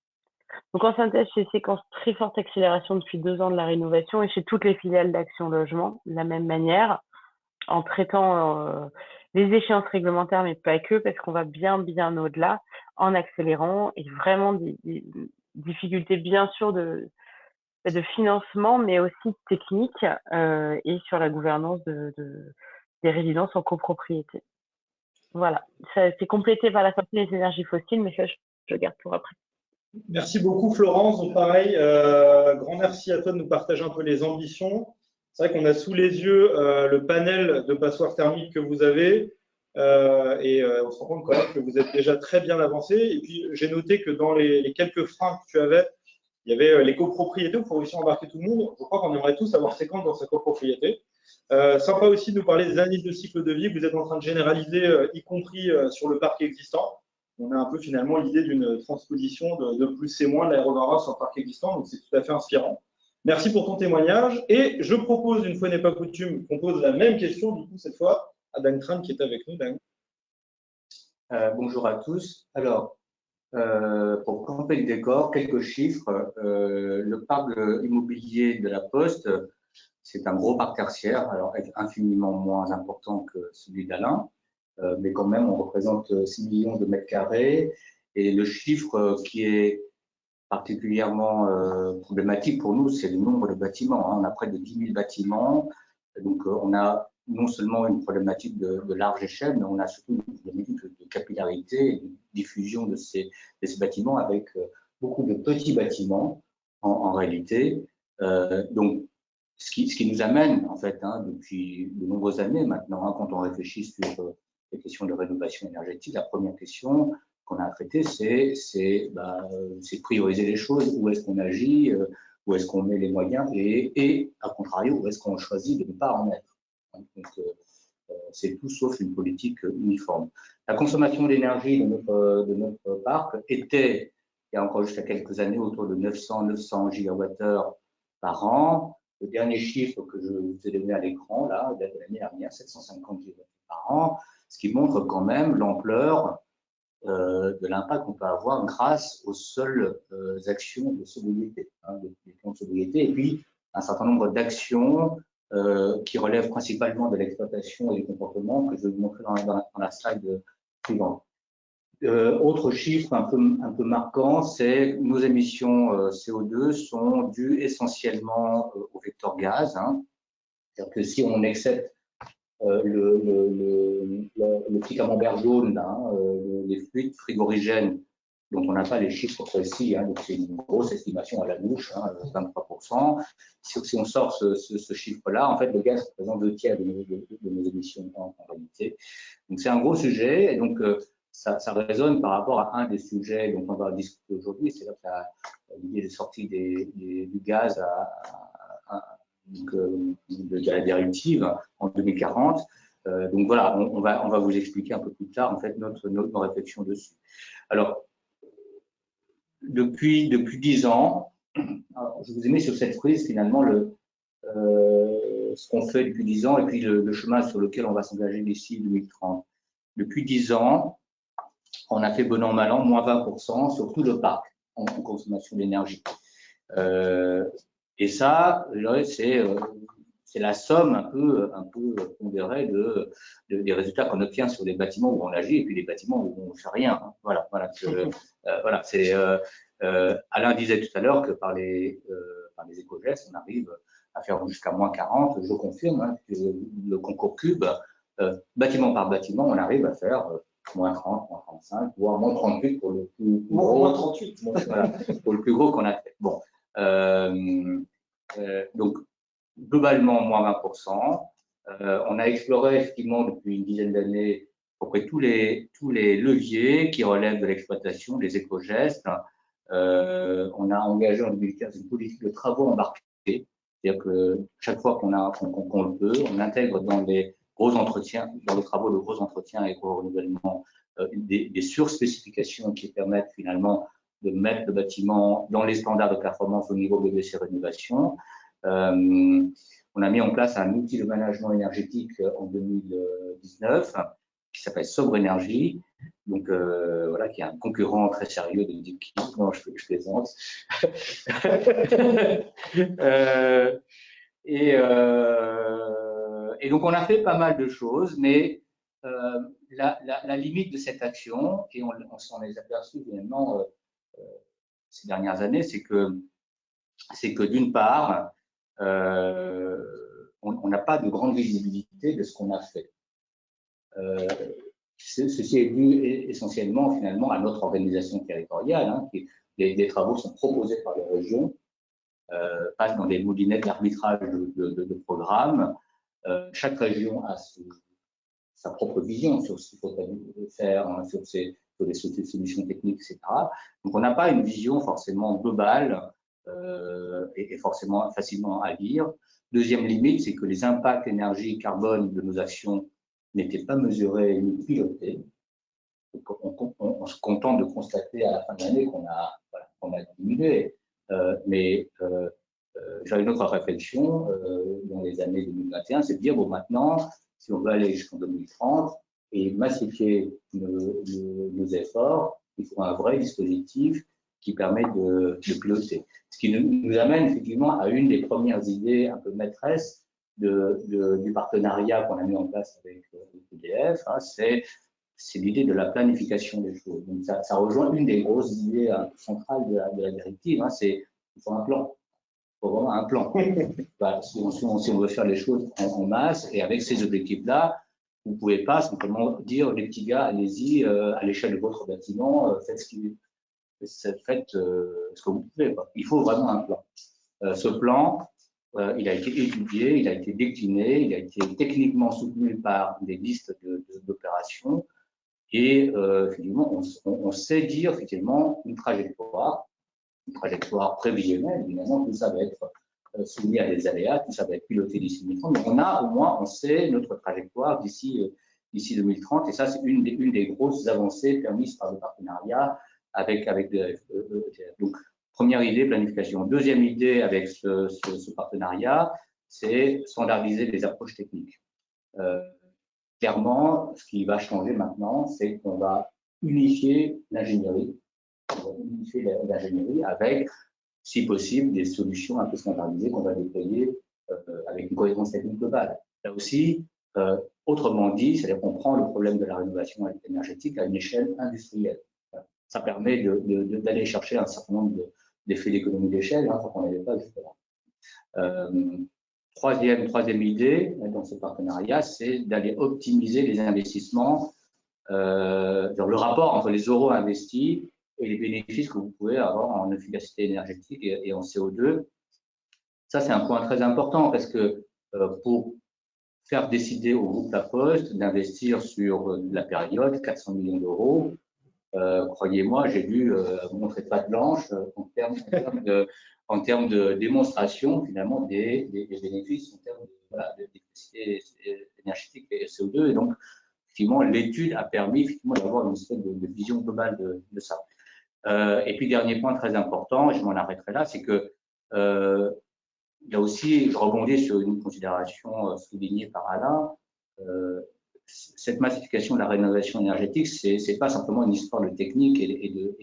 Donc en synthèse, chez Séquence, très forte accélération depuis 2 ans de la rénovation et chez toutes les filiales d'Action Logement, de la même manière, en traitant les échéances réglementaires, mais pas que, parce qu'on va bien au-delà, en accélérant et vraiment des difficultés bien sûr de financement, mais aussi technique et sur la gouvernance des résidences en copropriété. Voilà, ça c'est complété par la sortie des énergies fossiles, mais ça je garde pour après. Merci beaucoup Florence. Donc pareil, grand merci à toi de nous partager un peu les ambitions. C'est vrai qu'on a sous les yeux le panel de passoires thermiques que vous avez et on se rend compte quand même que vous êtes déjà très bien avancé. Et puis j'ai noté que dans les quelques freins que tu avais, il y avait les copropriétés, il faut aussi embarquer tout le monde. Je crois qu'on aimerait tous avoir Séquence dans sa copropriété. Sympa aussi de nous parler des analyses de cycle de vie que vous êtes en train de généraliser, y compris sur le parc existant. On a un peu finalement l'idée d'une transposition de plus et moins de l'aérodrome sur le parc existant, donc c'est tout à fait inspirant. Merci pour ton témoignage. Et je propose, une fois n'est pas coutume, qu'on pose la même question, du coup, cette fois, à Dan Tran qui est avec nous. Dan. Bonjour à tous. Alors, pour camper le décor, quelques chiffres. Le parc immobilier de la Poste, c'est un gros parc tertiaire, alors infiniment moins important que celui d'Alain, mais quand même, on représente 6 millions de mètres carrés. Et le chiffre qui est particulièrement problématique pour nous, c'est le nombre de bâtiments. On a près de 10 000 bâtiments, donc on a non seulement une problématique de large échelle, mais on a surtout une problématique de capillarité et de diffusion de ces bâtiments avec beaucoup de petits bâtiments en réalité. Donc, ce qui nous amène, en fait, depuis de nombreuses années maintenant, quand on réfléchit sur les questions de rénovation énergétique, la première question qu'on a à traiter, c'est prioriser les choses. Où est-ce qu'on agit, où est-ce qu'on met les moyens et à contrario, où est-ce qu'on choisit de ne pas en mettre. Donc, c'est tout sauf une politique uniforme. La consommation d'énergie de notre parc était, il y a encore jusqu'à quelques années, autour de 900 gigawattheures par an. Le dernier chiffre que je vous ai donné à l'écran, là, date de l'année dernière, 750 gigawattheures par an, ce qui montre quand même l'ampleur de l'impact qu'on peut avoir grâce aux seules actions de sobriété, des plans de sobriété, et puis un certain nombre d'actions qui relèvent principalement de l'exploitation et du comportement que je vais vous montrer dans la slide suivante. Autre chiffre un peu marquant, c'est que nos émissions CO2 sont dues essentiellement au vecteur gaz. C'est-à-dire que si on accepte le petit camembert jaune, là, les fluides frigorigènes, dont on n'a pas les chiffres précis, hein, donc c'est une grosse estimation à la louche, hein, 23%. Si on sort ce chiffre-là, en fait, le gaz représente 2 tiers de nos émissions en réalité. Donc c'est un gros sujet, et donc ça résonne par rapport à un des sujets dont on va discuter aujourd'hui, c'est l'idée de sortie du gaz de la directive en 2040. Donc voilà, on va vous expliquer un peu plus tard en fait nos réflexions dessus. Alors, depuis 10 ans, alors, je vous ai mis sur cette frise finalement ce qu'on fait depuis 10 ans et puis le chemin sur lequel on va s'engager d'ici 2030. Depuis 10 ans, on a fait bon an mal an, moins 20% sur tout le parc en consommation d'énergie. Et ça, c'est la somme un peu pondérée des résultats qu'on obtient sur les bâtiments où on agit et puis les bâtiments où on ne fait rien. Hein. Voilà. Alain disait tout à l'heure que par les éco-gestes, on arrive à faire jusqu'à moins 40. Je confirme hein, que le concours cube, bâtiment par bâtiment, on arrive à faire moins 30, moins 35, voire moins 38 pour le plus gros. Moins 38. Voilà, pour le plus gros qu'on a fait. Bon. Donc, globalement, moins 20%. On a exploré effectivement depuis une dizaine d'années à peu près tous les leviers qui relèvent de l'exploitation des éco-gestes. On a engagé en 2015 une politique de travaux embarqués, c'est-à-dire que chaque fois qu'on le peut, on intègre dans les gros entretiens, dans les travaux de gros entretiens et gros renouvellement, des surspécifications qui permettent finalement de mettre le bâtiment dans les standards de performance au niveau BBC Rénovation. On a mis en place un outil de management énergétique en 2019 qui s'appelle Sobre Énergie, donc voilà, qui est un concurrent très sérieux de Deep. Non, je plaisante. Et donc on a fait pas mal de choses, mais la limite de cette action, et on s'en est aperçu finalement ces dernières années, c'est que d'une part, on n'a pas de grande visibilité de ce qu'on a fait. Ceci est dû essentiellement finalement à notre organisation territoriale. Hein, des travaux sont proposés par les régions, passent dans des moulinettes d'arbitrage de programmes. Chaque région a sa propre vision sur ce qu'il faut faire, hein, sur les solutions techniques, etc. Donc on n'a pas une vision forcément globale et forcément facilement à lire. Deuxième limite, c'est que les impacts énergie carbone de nos actions n'étaient pas mesurés ni pilotés. On se contente de constater à la fin de l'année qu'on a diminué. Mais j'avais une autre réflexion dans les années 2021, c'est de dire, bon, maintenant, si on veut aller jusqu'en 2030 et massifier nos efforts, il faut un vrai dispositif qui permet de piloter. Ce qui nous amène effectivement à une des premières idées un peu maîtresses du partenariat qu'on a mis en place avec EDF, hein, c'est l'idée de la planification des choses. Donc ça rejoint une des grosses idées centrales de la directive, hein, c'est il faut un plan. Il faut vraiment un plan. Si on veut faire les choses en masse et avec ces objectifs-là, vous ne pouvez pas simplement dire les petits gars, allez-y, à l'échelle de votre bâtiment, faites ce que vous pouvez. Il faut vraiment un plan. Ce plan, il a été étudié, il a été décliné, il a été techniquement soutenu par des listes d'opérations et effectivement, on sait dire effectivement une trajectoire prévisionnelle. Évidemment, tout ça va être soumis à des aléas, tout ça va être piloté d'ici 2030. Mais on sait notre trajectoire d'ici 2030 et ça, c'est une des grosses avancées permises par le partenariat avec EDF. Donc, première idée, planification. Deuxième idée avec ce partenariat, c'est standardiser les approches techniques. Clairement, ce qui va changer maintenant, c'est qu'on va unifier l'ingénierie. Avec, si possible, des solutions un peu standardisées qu'on va déployer avec une cohérence technique globale. Là aussi, autrement dit, c'est-à-dire qu'on prend le problème de la rénovation énergétique à une échelle industrielle. Ça permet d'aller chercher un certain nombre d'effets d'économie d'échelle, hein, qu'on n'avait pas jusque-là. Troisième idée dans ce partenariat, c'est d'aller optimiser les investissements, le rapport entre les euros investis et les bénéfices que vous pouvez avoir en efficacité énergétique et en CO2. Ça, c'est un point très important parce que pour faire décider au groupe La Poste d'investir sur la période 400 millions d'euros, croyez-moi, j'ai dû montrer patte blanche en termes de démonstration finalement des bénéfices en termes d'efficacité énergétique et CO2. Et donc, effectivement, l'étude a permis effectivement d'avoir une espèce de vision globale de ça. Et puis, dernier point très important, et je m'en arrêterai là, c'est que là aussi, je rebondis sur une considération soulignée par Alain. Cette massification de la rénovation énergétique, c'est pas simplement une histoire de technique et de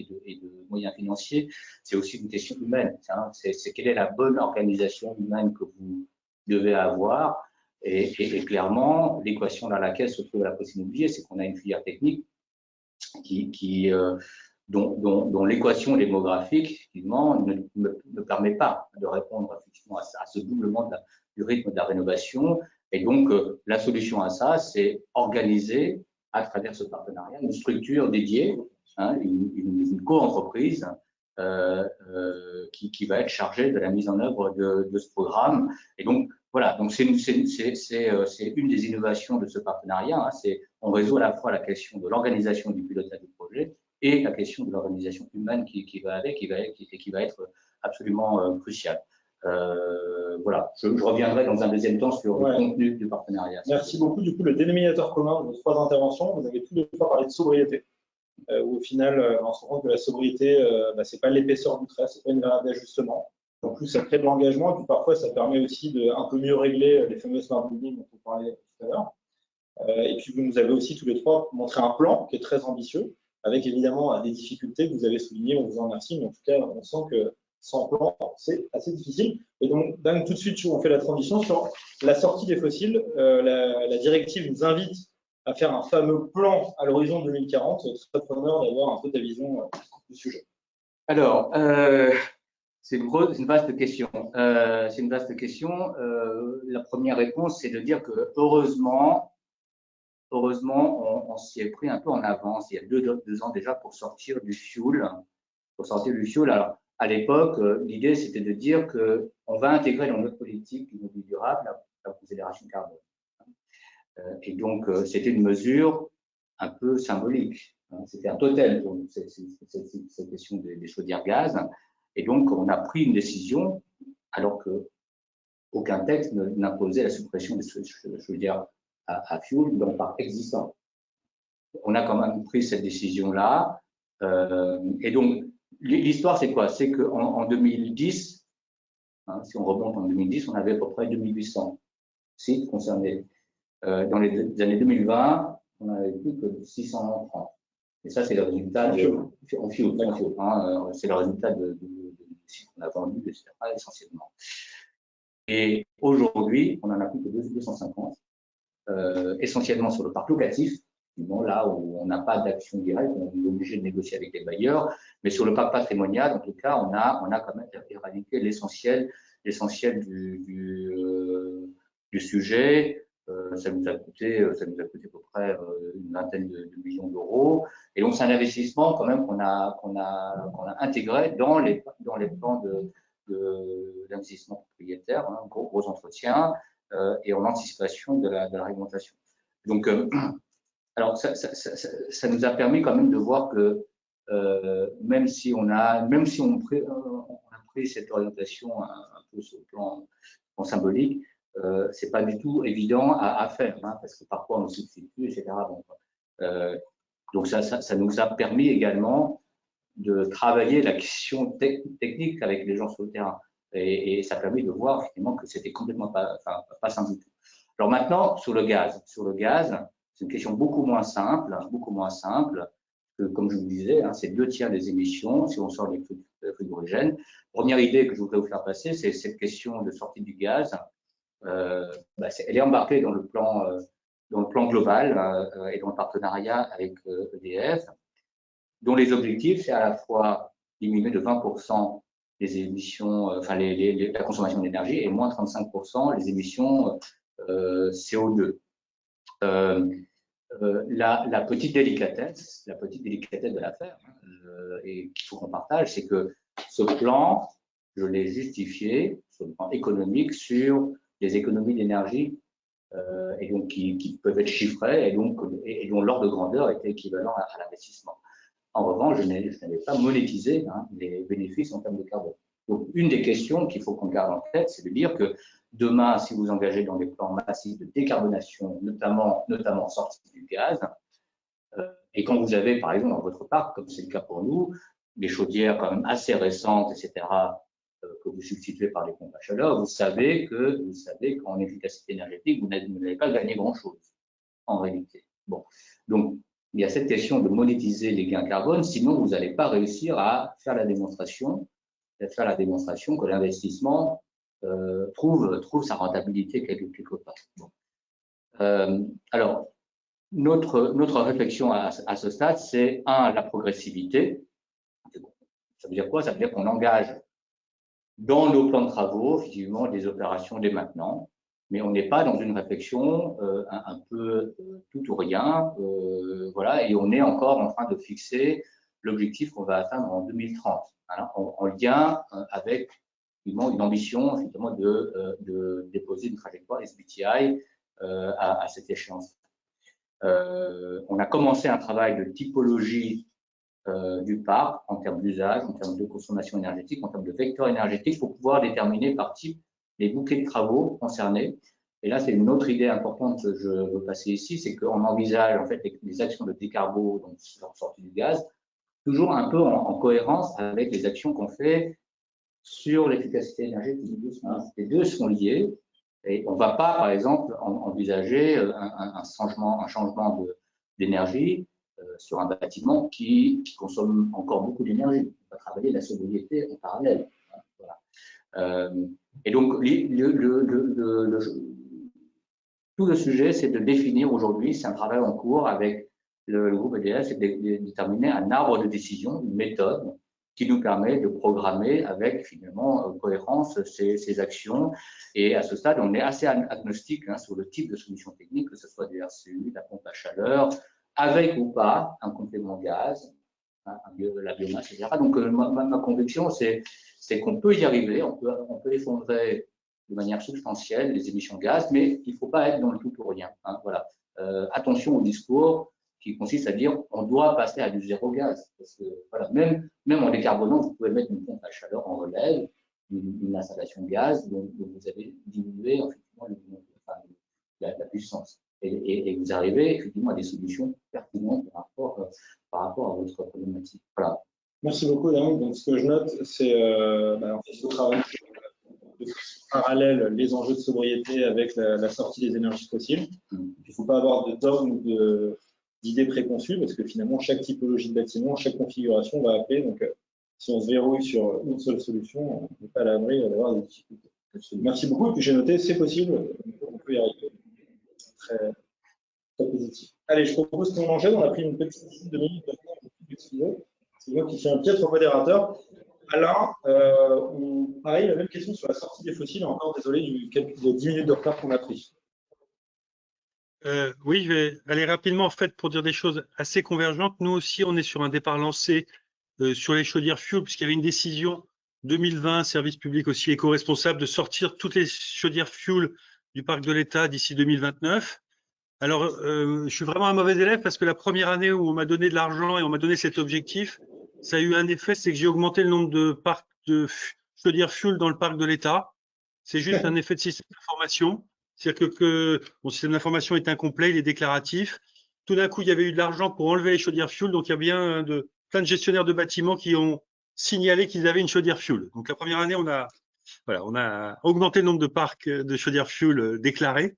moyens financiers, c'est aussi une question humaine. Hein. C'est quelle est la bonne organisation humaine que vous devez avoir. Et clairement, l'équation dans laquelle se trouve La Poste Immobilier, c'est qu'on a une filière technique dont l'équation démographique effectivement, ne permet pas de répondre effectivement à ce doublement du rythme de la rénovation. Et donc, la solution à ça, c'est organiser à travers ce partenariat une structure dédiée, hein, une co-entreprise qui va être chargée de la mise en œuvre de ce programme. Et donc, voilà, donc c'est une des innovations de ce partenariat. Hein, on résout à la fois la question de l'organisation du pilotage du projet et la question de l'organisation humaine qui va avec, qui va être absolument cruciale. Voilà, je reviendrai dans un deuxième temps sur le contenu du partenariat. Merci beaucoup. Du coup, le dénominateur commun de 3 interventions, vous avez tous les trois parlé de sobriété. Où au final, on se rend compte que la sobriété, c'est pas l'épaisseur du trait, c'est pas une variable d'ajustement. En plus, ça crée de l'engagement, et puis parfois, ça permet aussi de un peu mieux régler les fameux smart buildings dont on parlait tout à l'heure. Et puis, vous nous avez aussi tous les trois montré un plan qui est très ambitieux, avec évidemment des difficultés que vous avez soulignées. On vous en remercie, mais en tout cas, on sent que sans plan, c'est assez difficile. Et donc, tout de suite, on fait la transition sur la sortie des fossiles. La directive nous invite à faire un fameux plan à l'horizon 2040. Très preneur d'avoir un peu ta vision du sujet. Alors, c'est une vaste question. C'est une vaste question. La première réponse, c'est de dire que heureusement, on s'y est pris un peu en avance. Il y a deux ans déjà pour sortir du fioul. Alors, à l'époque, l'idée, c'était de dire qu'on va intégrer dans notre politique immobilière durable la considération carbone. Et donc, c'était une mesure un peu symbolique. C'était un totem pour nous, cette question des chaudières gaz. Et donc, on a pris une décision, alors qu'aucun texte n'imposait la suppression des chaudières à fioul dans le parc existant. On a quand même pris cette décision-là. Et donc, l'histoire, c'est quoi? C'est qu'en 2010, si on remonte en 2010, on avait à peu près 2800 sites concernés. Dans les années 2020, on n'avait plus que 630. Et ça, c'est le résultat en fioul. C'est le résultat de sites qu'on a vendus, etc., essentiellement. Et aujourd'hui, on en a plus que 250, essentiellement sur le parc locatif, là où on n'a pas d'action directe, on est obligé de négocier avec les bailleurs, mais sur le parc patrimonial, en tout cas, on a quand même éradiqué l'essentiel du sujet. Ça nous a coûté à peu près une vingtaine de millions d'euros. Et donc, c'est un investissement quand même qu'on a intégré dans les plans d'investissement propriétaire, gros entretien, et en anticipation de la réglementation. Donc, alors, ça nous a permis quand même de voir que même si on a pris cette orientation un peu sur le plan symbolique, c'est pas du tout évident à faire, parce que parfois on ne substitue, etc. Donc ça nous a permis également de travailler la question technique avec les gens sur le terrain, et ça a permis de voir effectivement que c'était complètement pas simple du tout. Alors maintenant, sur le gaz, c'est une question beaucoup moins simple, que, comme je vous disais, c'est 2/3 des émissions si on sort des frigorigènes. Première idée que je voudrais vous faire passer, c'est cette question de sortie du gaz. Elle est embarquée dans le plan global et dans le partenariat avec EDF, dont les objectifs, c'est à la fois diminuer de 20% les émissions, enfin la consommation d'énergie et moins 35% les émissions CO2. La petite délicatesse de l'affaire, et qu'il faut qu'on partage, c'est que ce plan, je l'ai justifié sur le plan économique sur les économies d'énergie et donc qui peuvent être chiffrées et dont l'ordre de grandeur était équivalent à l'investissement. En revanche, je n'avais pas monétisé les bénéfices en termes de carbone. Donc, une des questions qu'il faut qu'on garde en tête, c'est de dire que demain, si vous engagez dans des plans massifs de décarbonation, notamment sortie du gaz, et quand vous avez, par exemple, dans votre parc, comme c'est le cas pour nous, des chaudières quand même assez récentes, etc., que vous substituez par les pompes à chaleur, vous savez qu'en efficacité énergétique, vous n'allez pas gagner grand-chose, en réalité. Bon. Donc, il y a cette question de monétiser les gains carbone, sinon vous n'allez pas réussir à faire la démonstration que l'investissement trouve sa rentabilité quelque part. Bon. Alors, notre réflexion à ce stade, c'est la progressivité. Ça veut dire quoi? Ça veut dire qu'on engage dans nos plans de travaux, effectivement, des opérations dès maintenant, mais on n'est pas dans une réflexion un peu tout ou rien, voilà, et on est encore en train de fixer l'objectif qu'on va atteindre en 2030, hein, en lien avec une ambition effectivement de déposer une trajectoire SBTI à cette échéance. On a commencé un travail de typologie du parc en termes d'usage, en termes de consommation énergétique, en termes de vecteurs énergétiques pour pouvoir déterminer par type les bouquets de travaux concernés. Et là, c'est une autre idée importante que je veux passer ici, c'est qu'on envisage en fait les actions de décarbo, donc sortie du gaz, toujours un peu en cohérence avec les actions qu'on fait sur l'efficacité énergétique. Les deux sont liés et on ne va pas, par exemple, envisager un changement d'énergie sur un bâtiment qui consomme encore beaucoup d'énergie. On va travailler la sobriété en parallèle. Voilà. Et donc, tout le sujet, c'est de définir aujourd'hui, c'est un travail en cours avec le groupe EDF, c'est de déterminer un arbre de décision, une méthode qui nous permet de programmer avec finalement cohérence ces actions. Et à ce stade, on est assez agnostique sur le type de solution technique, que ce soit du RCU, la pompe à chaleur, avec ou pas un complément gaz, la biomasse, etc. Donc, ma conviction, c'est qu'on peut y arriver, on peut effondrer de manière substantielle les émissions de gaz, mais il ne faut pas être dans le tout ou rien. Hein, voilà. Attention au discours qui consiste à dire on doit passer à du zéro gaz. Parce que, voilà, même en décarbonant, vous pouvez mettre une pompe à chaleur en relève, une installation de gaz, dont vous avez diminué effectivement la puissance. Et vous arrivez effectivement à des solutions pertinentes par rapport à votre problématique. Voilà. Merci beaucoup, David. Donc, ce que je note, c'est en fait, le travail de parallèle les enjeux de sobriété avec la sortie des énergies fossiles. Il ne faut pas avoir de dogme ou d'idées préconçues parce que finalement, chaque typologie de bâtiment, chaque configuration va appeler. Donc, si on se verrouille sur une seule solution, on n'est pas à l'abri d'avoir des difficultés. Merci beaucoup. Et puis, j'ai noté, c'est possible, on peut y arriver. Très, très positif. Allez, je propose qu'on enchaîne. On a pris une petite dizaine de minutes de temps. C'est moi qui suis un piètre modérateur. Alors, pareil, la même question sur la sortie des fossiles. Encore désolé des 10 minutes de retard qu'on a pris. Oui, je vais aller rapidement en fait pour dire des choses assez convergentes. Nous aussi, on est sur un départ lancé sur les chaudières fuel, puisqu'il y avait une décision 2020, service public aussi éco-responsable, de sortir toutes les chaudières fuel du parc de l'État d'ici 2029. Alors, je suis vraiment un mauvais élève parce que la première année où on m'a donné de l'argent et on m'a donné cet objectif, ça a eu un effet, c'est que j'ai augmenté le nombre de parcs de chaudières fuel dans le parc de l'État. C'est juste un effet de système d'information. C'est-à-dire que mon système d'information est incomplet, il est déclaratif. Tout d'un coup, il y avait eu de l'argent pour enlever les chaudières fuel, donc il y a bien plein de gestionnaires de bâtiments qui ont signalé qu'ils avaient une chaudière fuel. Donc la première année, on a augmenté le nombre de parcs de chaudières fuel déclarés.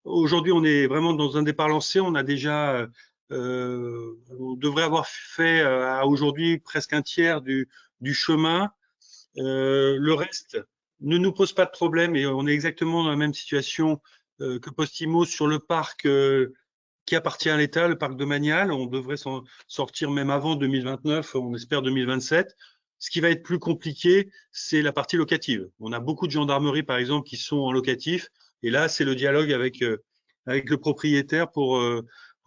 Aujourd'hui, on est vraiment dans un départ lancé. On a déjà, on devrait avoir fait à aujourd'hui presque un tiers du chemin. Le reste ne nous pose pas de problème et on est exactement dans la même situation que Postimo sur le parc qui appartient à l'État, le parc domanial. On devrait s'en sortir même avant 2029, on espère 2027. Ce qui va être plus compliqué, c'est la partie locative. On a beaucoup de gendarmeries, par exemple, qui sont en locatif. Et là, c'est le dialogue avec le propriétaire pour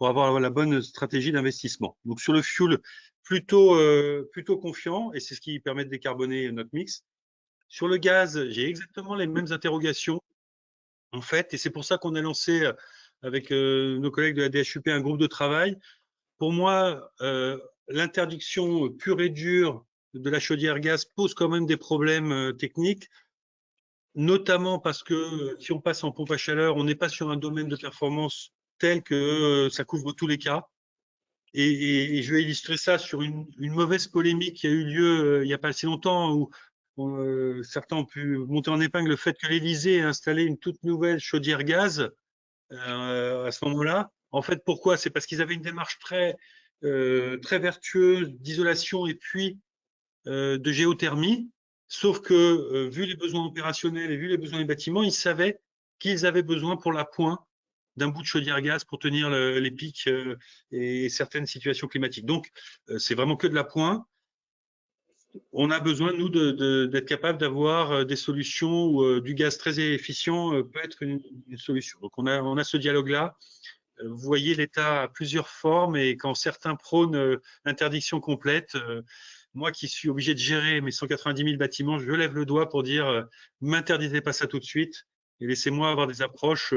avoir la bonne stratégie d'investissement. Donc, sur le fuel, plutôt confiant, et c'est ce qui permet de décarboner notre mix. Sur le gaz, j'ai exactement les mêmes interrogations, en fait, et c'est pour ça qu'on a lancé avec nos collègues de la DHUP un groupe de travail. Pour moi, l'interdiction pure et dure de la chaudière gaz pose quand même des problèmes techniques, notamment parce que si on passe en pompe à chaleur, on n'est pas sur un domaine de performance tel que ça couvre tous les cas. Et je vais illustrer ça sur une mauvaise polémique qui a eu lieu il n'y a pas si longtemps, où certains ont pu monter en épingle le fait que l'Élysée ait installé une toute nouvelle chaudière gaz à ce moment-là. En fait, pourquoi? C'est parce qu'ils avaient une démarche très vertueuse d'isolation et puis de géothermie, sauf que vu les besoins opérationnels et vu les besoins des bâtiments, ils savaient qu'ils avaient besoin pour la pointe d'un bout de chaudière gaz pour tenir les pics et certaines situations climatiques. Donc, c'est vraiment que de la pointe. On a besoin, nous, d'être capable d'avoir des solutions où du gaz très efficient peut être une solution. Donc, on a ce dialogue-là. Vous voyez, l'État a plusieurs formes et quand certains prônent l'interdiction complète, moi qui suis obligé de gérer mes 190 000 bâtiments, je lève le doigt pour dire m'interdisez pas ça tout de suite et laissez-moi avoir des approches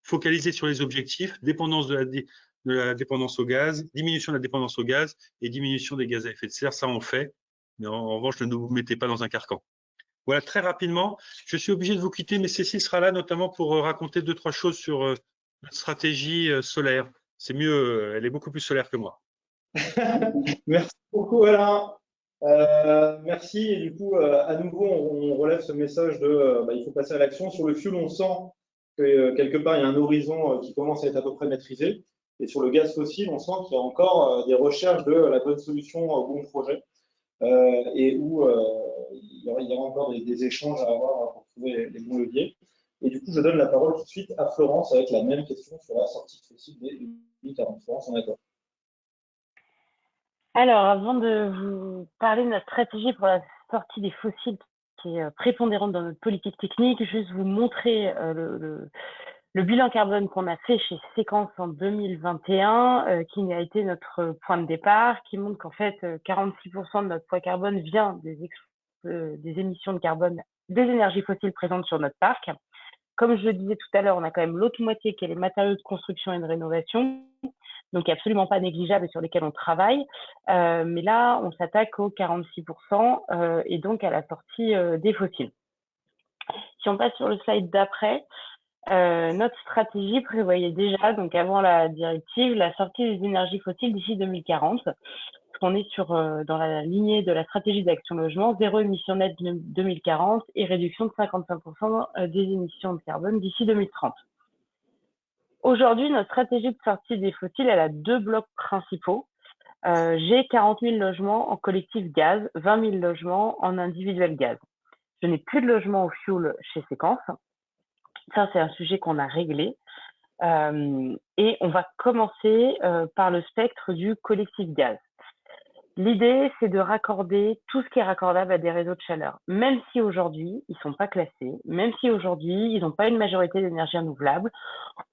focalisées sur les objectifs, dépendance de la dépendance au gaz, diminution de la dépendance au gaz et diminution des gaz à effet de serre. Ça, on fait. Mais en revanche, ne vous mettez pas dans un carcan. Voilà, très rapidement. Je suis obligé de vous quitter, mais Cécile sera là notamment pour raconter 2-3 choses sur notre stratégie solaire. C'est mieux, elle est beaucoup plus solaire que moi. Merci beaucoup, Alain. Merci. Et du coup, à nouveau, on relève ce message de il faut passer à l'action. Sur le fuel, on sent que quelque part, il y a un horizon qui commence à être à peu près maîtrisé. Et sur le gaz fossile, on sent qu'il y a encore des recherches de la bonne solution au bon projet et où il y aura encore des échanges à avoir pour trouver les bons leviers. Et du coup, je donne la parole tout de suite à Florence avec la même question sur la sortie de fossile des 2040. Florence, on est d'accord. Alors, avant de vous parler de notre stratégie pour la sortie des fossiles qui est prépondérante dans notre politique technique, juste vous montrer le bilan carbone qu'on a fait chez Séquence en 2021, qui a été notre point de départ, qui montre qu'en fait 46% de notre poids carbone vient des émissions de carbone des énergies fossiles présentes sur notre parc. Comme je le disais tout à l'heure, on a quand même l'autre moitié qui est les matériaux de construction et de rénovation, donc absolument pas négligeable et sur lesquels on travaille. Mais là, on s'attaque aux 46% et donc à la sortie des fossiles. Si on passe sur le slide d'après, notre stratégie prévoyait déjà, donc avant la directive, la sortie des énergies fossiles d'ici 2040. On est dans la lignée de la stratégie d'action logement, zéro émission nette 2040 et réduction de 55% des émissions de carbone d'ici 2030. Aujourd'hui, notre stratégie de sortie des fossiles, elle a 2 blocs principaux. J'ai 40 000 logements en collectif gaz, 20 000 logements en individuel gaz. Je n'ai plus de logements au fioul chez Séquence. Ça, c'est un sujet qu'on a réglé. Et on va commencer par le spectre du collectif gaz. L'idée, c'est de raccorder tout ce qui est raccordable à des réseaux de chaleur. Même si aujourd'hui, ils ne sont pas classés, même si aujourd'hui, ils n'ont pas une majorité d'énergie renouvelable,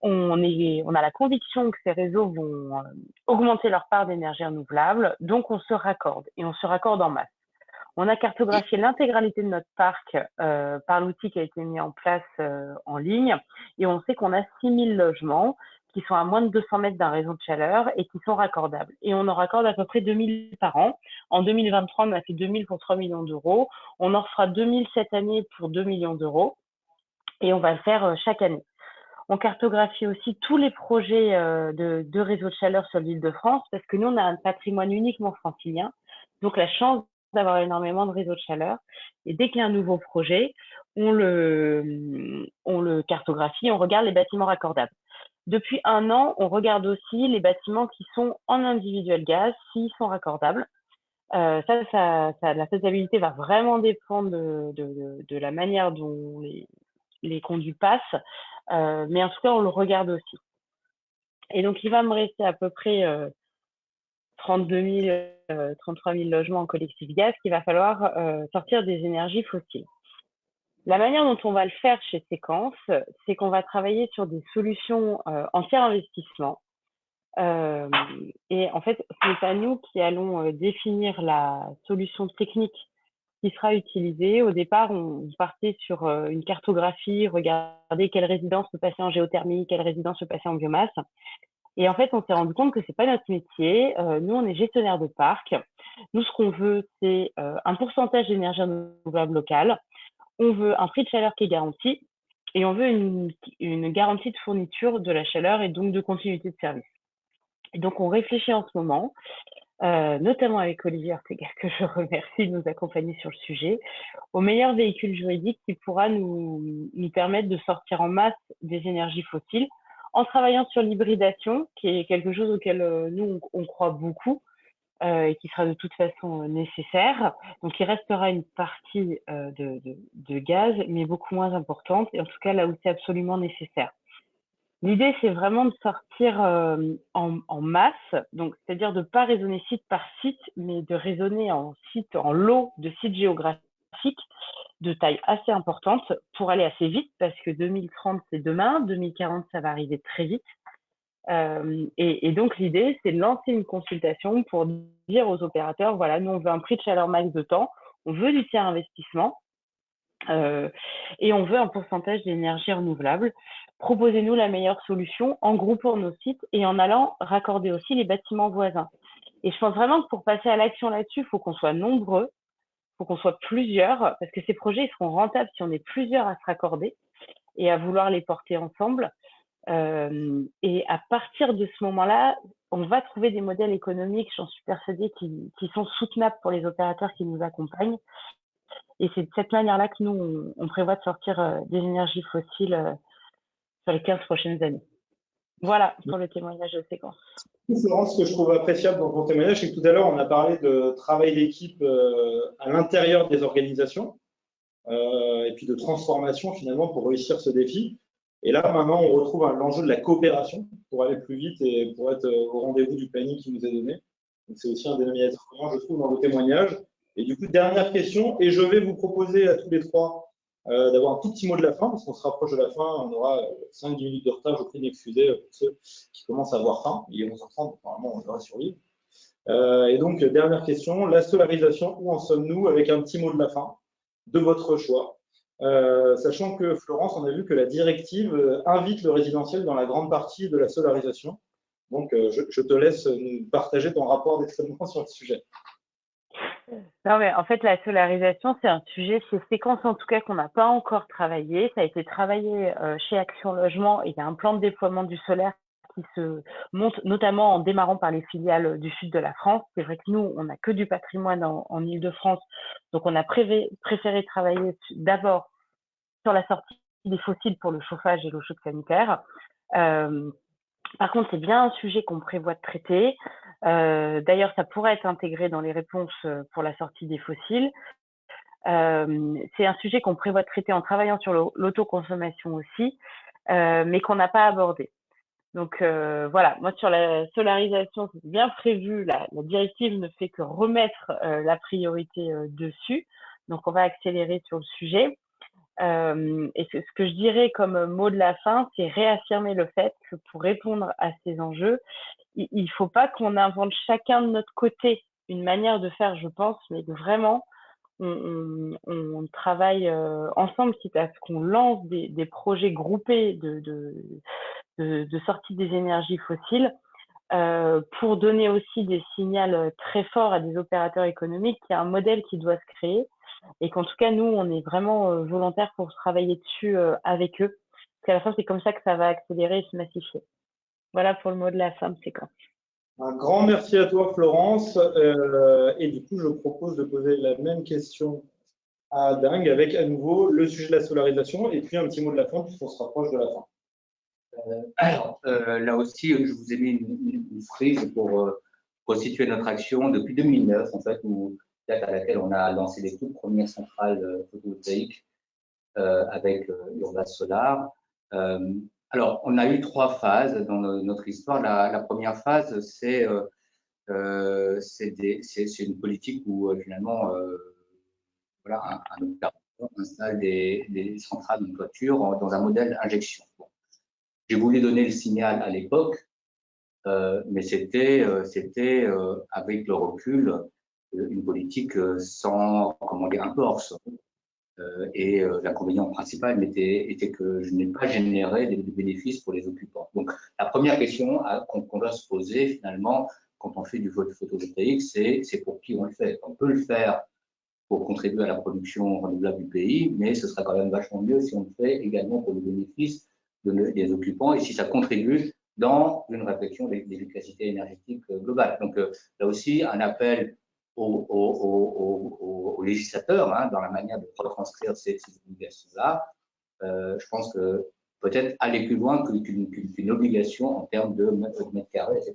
on a la conviction que ces réseaux vont augmenter leur part d'énergie renouvelable, donc on se raccorde, et on se raccorde en masse. On a cartographié l'intégralité de notre parc par l'outil qui a été mis en place en ligne, et on sait qu'on a 6 000 logements qui sont à moins de 200 mètres d'un réseau de chaleur et qui sont raccordables. Et on en raccorde à peu près 2000 par an. En 2023, on a fait 2000 pour 3 millions d'euros. On en fera 2000 cette année pour 2 millions d'euros. Et on va le faire chaque année. On cartographie aussi tous les projets de réseaux de chaleur sur l'île de France parce que nous, on a un patrimoine uniquement francilien. Donc, la chance d'avoir énormément de réseaux de chaleur. Et dès qu'il y a un nouveau projet, on le cartographie, on regarde les bâtiments raccordables. Depuis 1 an, on regarde aussi les bâtiments qui sont en individuel gaz, s'ils sont raccordables. La faisabilité va vraiment dépendre de la manière dont les conduits passent, mais en tout cas, on le regarde aussi. Et donc, il va me rester à peu près 33 000 logements en collectif gaz qu'il va falloir sortir des énergies fossiles. La manière dont on va le faire chez Séquence, c'est qu'on va travailler sur des solutions en tiers investissement. Et en fait, ce n'est pas nous qui allons définir la solution technique qui sera utilisée. Au départ, on partait sur une cartographie, regarder quelle résidence peut passer en géothermie, quelle résidence peut passer en biomasse. Et en fait, on s'est rendu compte que c'est pas notre métier. Nous, on est gestionnaire de parc. Nous, ce qu'on veut, c'est un pourcentage d'énergie renouvelable locale. On veut un prix de chaleur qui est garanti et on veut une garantie de fourniture de la chaleur et donc de continuité de service. Et donc, on réfléchit en ce moment, notamment avec Olivier Ortega, que je remercie de nous accompagner sur le sujet, au meilleur véhicule juridique qui pourra nous permettre de sortir en masse des énergies fossiles en travaillant sur l'hybridation, qui est quelque chose auquel nous, on croit beaucoup et qui sera de toute façon nécessaire. Donc, il restera une partie de gaz, mais beaucoup moins importante, et en tout cas là où c'est absolument nécessaire. L'idée, c'est vraiment de sortir en masse, donc c'est-à-dire de ne pas raisonner site par site, mais de raisonner en lot de sites géographiques de taille assez importante pour aller assez vite, parce que 2030, c'est demain, 2040, ça va arriver très vite. Et donc, l'idée, c'est de lancer une consultation pour dire aux opérateurs, voilà, nous, on veut un prix de chaleur max de temps, on veut du tiers investissement et on veut un pourcentage d'énergie renouvelable. Proposez-nous la meilleure solution en groupant nos sites et en allant raccorder aussi les bâtiments voisins. Et je pense vraiment que pour passer à l'action là-dessus, il faut qu'on soit nombreux, il faut qu'on soit plusieurs, parce que ces projets ils seront rentables si on est plusieurs à se raccorder et à vouloir les porter ensemble. Et à partir de ce moment-là, on va trouver des modèles économiques, j'en suis persuadée, qui sont soutenables pour les opérateurs qui nous accompagnent. Et c'est de cette manière-là que nous, on prévoit de sortir des énergies fossiles sur les 15 prochaines années. Voilà pour le témoignage de Séquence. Florence, ce que je trouve appréciable dans ton témoignage, c'est que tout à l'heure, on a parlé de travail d'équipe à l'intérieur des organisations et puis de transformation finalement pour réussir ce défi. Et là, maintenant, on retrouve l'enjeu de la coopération pour aller plus vite et pour être au rendez-vous du planning qui nous est donné. Donc, c'est aussi un dénominateur commun, je trouve, dans vos témoignages. Et du coup, dernière question, et je vais vous proposer à tous les trois d'avoir un tout petit mot de la fin, parce qu'on se rapproche de la fin, on aura 5-10 minutes de retard, je vous prie d'excuser pour ceux qui commencent à avoir faim. Il est 11h30, donc normalement, on devrait survivre. Et donc, dernière question, la solarisation, où en sommes-nous avec un petit mot de la fin de votre choix? Sachant que, Florence, on a vu que la directive invite le résidentiel dans la grande partie de la solarisation. Donc, je te laisse nous partager ton rapport d'extrêmement sur le sujet. Non, mais en fait, la solarisation, c'est un sujet chez Séquence, en tout cas, qu'on n'a pas encore travaillé. Ça a été travaillé chez Action Logement et il y a un plan de déploiement du solaire qui se monte, notamment en démarrant par les filiales du sud de la France. C'est vrai que nous, on n'a que du patrimoine en Île-de-France, donc on a préféré travailler d'abord sur la sortie des fossiles pour le chauffage et l'eau chaude sanitaire. Par contre, c'est bien un sujet qu'on prévoit de traiter. D'ailleurs, ça pourrait être intégré dans les réponses pour la sortie des fossiles. C'est un sujet qu'on prévoit de traiter en travaillant sur l'autoconsommation aussi, mais qu'on n'a pas abordé. Donc voilà, moi sur la solarisation, c'est bien prévu. La directive ne fait que remettre la priorité dessus. Donc on va accélérer sur le sujet. Et ce que je dirais comme mot de la fin, c'est réaffirmer le fait que pour répondre à ces enjeux, il ne faut pas qu'on invente chacun de notre côté une manière de faire, je pense, mais que vraiment on travaille ensemble, quitte à ce qu'on lance des projets groupés de sortie des énergies fossiles pour donner aussi des signaux très forts à des opérateurs économiques qu'il y a un modèle qui doit se créer et qu'en tout cas, nous, on est vraiment volontaires pour travailler dessus avec eux. Parce qu'à la fin, c'est comme ça que ça va accélérer et se massifier. Voilà pour le mot de la fin de Séquence. Un grand merci à toi, Florence. Et du coup, je propose de poser la même question à Ding avec à nouveau le sujet de la solarisation et puis un petit mot de la fin puisqu'on se rapproche de la fin. Alors, là aussi, je vous ai mis une frise pour situer notre action depuis 2009, en fait, date à laquelle on a lancé les toutes premières centrales photovoltaïques avec Urbace Solar. Alors, on a eu 3 phases dans notre histoire. La première phase, c'est c'est une politique où finalement, voilà, un opérateur installe des centrales de toiture dans un modèle injection. Bon. J'ai voulu donner le signal à l'époque, mais c'était avec le recul une politique sans, comment dire, un peu hors sol. Et l'inconvénient principal était que je n'ai pas généré des bénéfices pour les occupants. Donc, la première question qu'on doit se poser finalement quand on fait du photovoltaïque, c'est pour qui on le fait. On peut le faire pour contribuer à la production renouvelable du pays, mais ce sera quand même vachement mieux si on le fait également pour le bénéfice des occupants et si ça contribue dans une réflexion d'efficacité énergétique globale. Donc, là aussi, un appel aux législateurs hein, dans la manière de retranscrire ces obligations-là. Je pense que peut-être aller plus loin qu'une obligation en termes de mètres carrés, etc.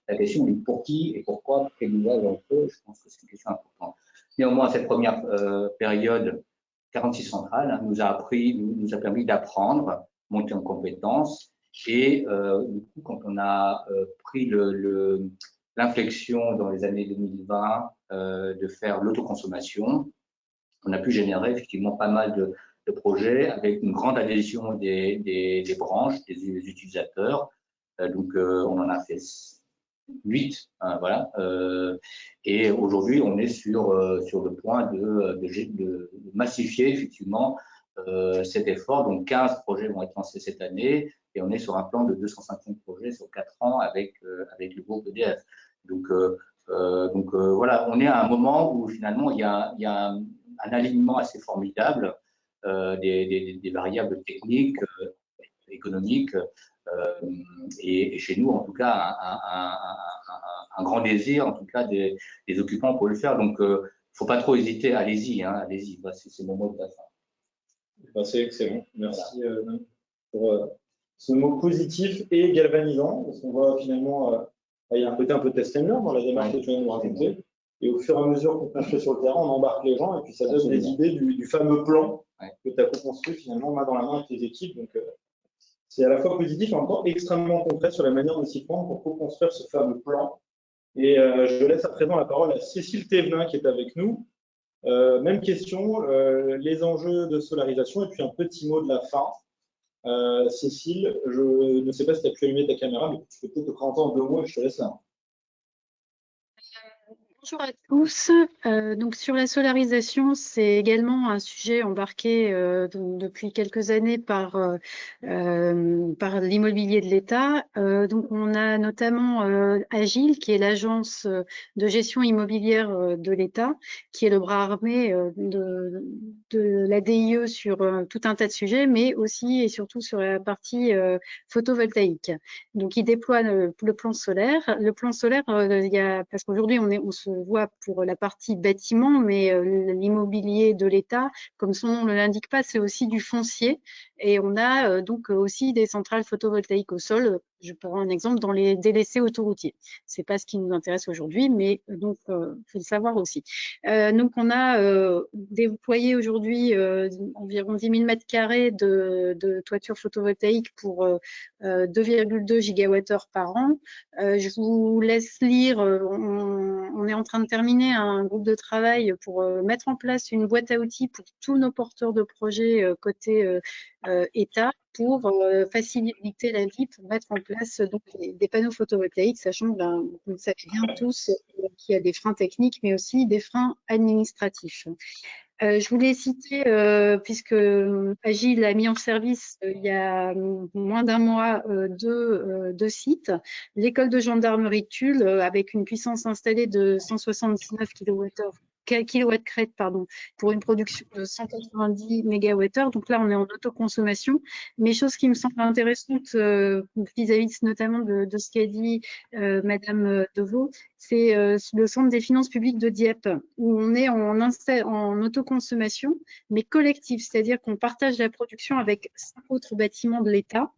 La question du pour qui et pourquoi, quel usage on peut, je pense que c'est une question importante. Néanmoins, cette première période, 46 centrales, hein, nous a permis d'apprendre, monter en compétences et du coup, quand on a pris l'inflexion dans les années 2020 de faire l'autoconsommation, on a pu générer effectivement pas mal de projets avec une grande adhésion des branches, des utilisateurs. Donc, on en a fait 8, hein, voilà. Et aujourd'hui, on est sur le point de massifier effectivement cet effort. Donc, 15 projets vont être lancés cette année et on est sur un plan de 250 projets sur 4 ans avec le groupe EDF. Donc, voilà, on est à un moment où finalement il y a un alignement assez formidable des variables techniques, économiques, et chez nous, en tout cas, un grand désir, en tout cas, des occupants pour le faire. Donc, il ne faut pas trop hésiter, allez-y, hein, allez-y, c'est mon mot de la fin. Ben, c'est excellent, merci pour ce mot positif et galvanisant, parce qu'on voit finalement, il y a un côté un peu test and learn dans la démarche que tu viens de nous raconter. Et au fur et à mesure qu'on construit sur le terrain, on embarque les gens et puis ça donne des idées du fameux plan que tu as co-construit finalement main dans la main avec tes équipes. Donc, c'est à la fois positif et en même temps extrêmement concret sur la manière de s'y prendre pour co-construire ce fameux plan. Et je laisse à présent la parole à Cécile Thévenin qui est avec nous. Même question, les enjeux de solarisation et puis un petit mot de la fin. Cécile, je ne sais pas si tu as pu allumer ta caméra, mais tu peux peut-être te présenter en 2 mots et je te laisse là. Bonjour à tous. Donc sur la solarisation, c'est également un sujet embarqué depuis quelques années par l'immobilier de l'État. Donc on a notamment Agile, qui est l'agence de gestion immobilière de l'État, qui est le bras armé de la DIE sur tout un tas de sujets, mais aussi et surtout sur la partie photovoltaïque. Donc il déploie le plan solaire. Le plan solaire, parce qu'aujourd'hui on se voit pour la partie bâtiment, mais l'immobilier de l'État, comme son nom ne l'indique pas, c'est aussi du foncier. Et on a donc aussi des centrales photovoltaïques au sol. Je prends un exemple dans les délaissés autoroutiers. C'est pas ce qui nous intéresse aujourd'hui, mais donc faut le savoir aussi. Donc on a déployé aujourd'hui environ 10 000 mètres carrés de toiture photovoltaïque pour 2,2 gigawattheures par an. Je vous laisse lire. On est en train de terminer un groupe de travail pour mettre en place une boîte à outils pour tous nos porteurs de projets côté État pour faciliter la vie, pour mettre en place donc, des panneaux photovoltaïques, sachant que vous le savez bien tous qu'il y a des freins techniques, mais aussi des freins administratifs. Je voulais citer, puisque Agile a mis en service il y a moins d'un mois deux sites, l'école de gendarmerie de Tulle avec une puissance installée de 179 kW/crête, pour une production de 190 MWh. Donc là, on est en autoconsommation. Mais chose qui me semble intéressante vis-à-vis notamment de ce qu'a dit Madame Deveau, c'est le centre des finances publiques de Dieppe, où on est en autoconsommation, mais collective, c'est-à-dire qu'on partage la production avec 5 autres bâtiments de l'État.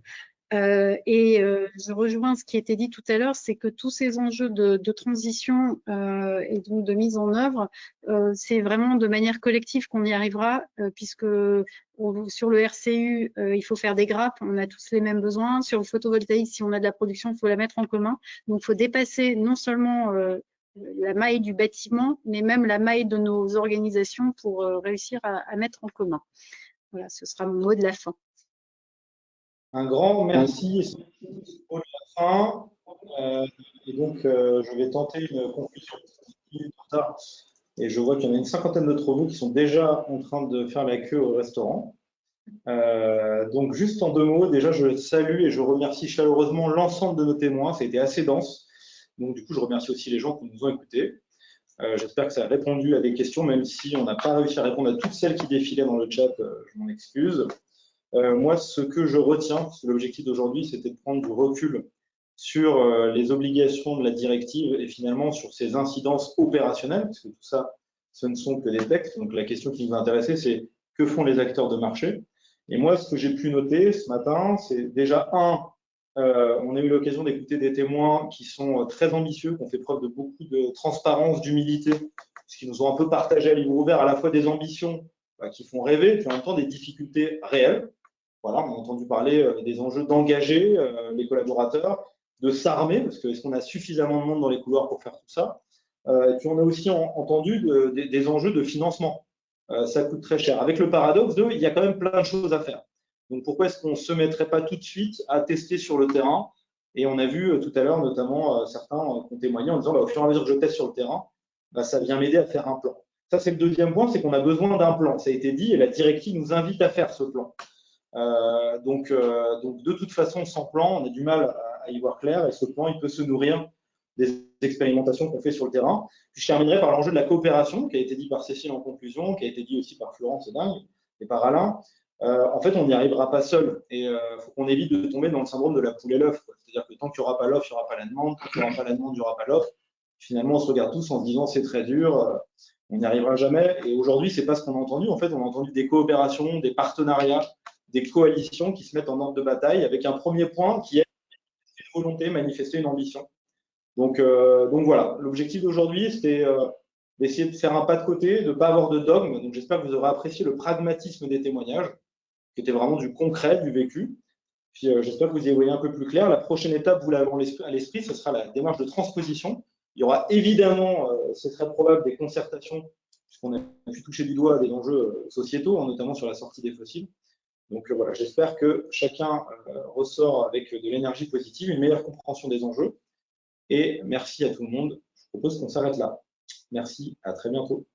Je rejoins ce qui a été dit tout à l'heure, c'est que tous ces enjeux de transition et donc de mise en œuvre, c'est vraiment de manière collective qu'on y arrivera, puisque sur le RCU, il faut faire des grappes, on a tous les mêmes besoins. Sur le photovoltaïque, si on a de la production, il faut la mettre en commun. Donc, il faut dépasser non seulement la maille du bâtiment, mais même la maille de nos organisations pour réussir à mettre en commun. Voilà, ce sera mon mot de la fin. Un grand merci pour la fin. Et donc, je vais tenter une conclusion. Et je vois qu'il y en a une cinquantaine d'entre vous qui sont déjà en train de faire la queue au restaurant. Donc, juste en 2 mots, déjà, je salue et je remercie chaleureusement l'ensemble de nos témoins. Ça a été assez dense. Donc, du coup, je remercie aussi les gens qui nous ont écoutés. J'espère que ça a répondu à des questions, même si on n'a pas réussi à répondre à toutes celles qui défilaient dans le chat. Je m'en excuse. Moi, ce que je retiens, parce que l'objectif d'aujourd'hui, c'était de prendre du recul sur les obligations de la directive et finalement sur ses incidences opérationnelles, parce que tout ça, ce ne sont que des textes. Donc, la question qui nous a intéressé, c'est que font les acteurs de marché? Et moi, ce que j'ai pu noter ce matin, c'est déjà on a eu l'occasion d'écouter des témoins qui sont très ambitieux, qui ont fait preuve de beaucoup de transparence, d'humilité, parce qu'ils nous ont un peu partagé à livre ouvert à la fois des ambitions qui font rêver, puis en même temps des difficultés réelles. Voilà, on a entendu parler des enjeux d'engager les collaborateurs, de s'armer, parce que est-ce qu'on a suffisamment de monde dans les couloirs pour faire tout ça? Et puis on a aussi entendu des enjeux de financement. Ça coûte très cher. Avec le paradoxe il y a quand même plein de choses à faire. Donc pourquoi est-ce qu'on ne se mettrait pas tout de suite à tester sur le terrain? Et on a vu tout à l'heure notamment certains qui ont témoigné en disant au fur et à mesure que je teste sur le terrain, ça vient m'aider à faire un plan. Ça, c'est le deuxième point, c'est qu'on a besoin d'un plan. Ça a été dit et la directive nous invite à faire ce plan. Donc, de toute façon, sans plan, on a du mal à y voir clair et ce plan, il peut se nourrir des expérimentations qu'on fait sur le terrain. Puis je terminerai par l'enjeu de la coopération qui a été dit par Cécile en conclusion, qui a été dit aussi par Florence et Dingue et par Alain. En fait, on n'y arrivera pas seul et il faut qu'on évite de tomber dans le syndrome de la poule et l'œuf. C'est-à-dire que tant qu'il n'y aura pas l'offre, il n'y aura pas la demande. Tant qu'il n'y aura pas la demande, il n'y aura pas l'offre. Finalement, on se regarde tous en se disant c'est très dur, on n'y arrivera jamais. Et aujourd'hui, c'est pas ce qu'on a entendu. En fait, on a entendu des coopérations, des partenariats, des coalitions qui se mettent en ordre de bataille avec un premier point qui est une volonté, manifester une ambition. Donc voilà, l'objectif d'aujourd'hui, c'était d'essayer de faire un pas de côté, de ne pas avoir de dogme. Donc j'espère que vous aurez apprécié le pragmatisme des témoignages, qui était vraiment du concret, du vécu. Puis j'espère que vous y voyez un peu plus clair. La prochaine étape, vous l'avez à l'esprit, ce sera la démarche de transposition. Il y aura évidemment, c'est très probable, des concertations, puisqu'on a pu toucher du doigt des enjeux sociétaux, notamment sur la sortie des fossiles. Donc voilà, j'espère que chacun ressort avec de l'énergie positive, une meilleure compréhension des enjeux. Et merci à tout le monde. Je propose qu'on s'arrête là. Merci, à très bientôt.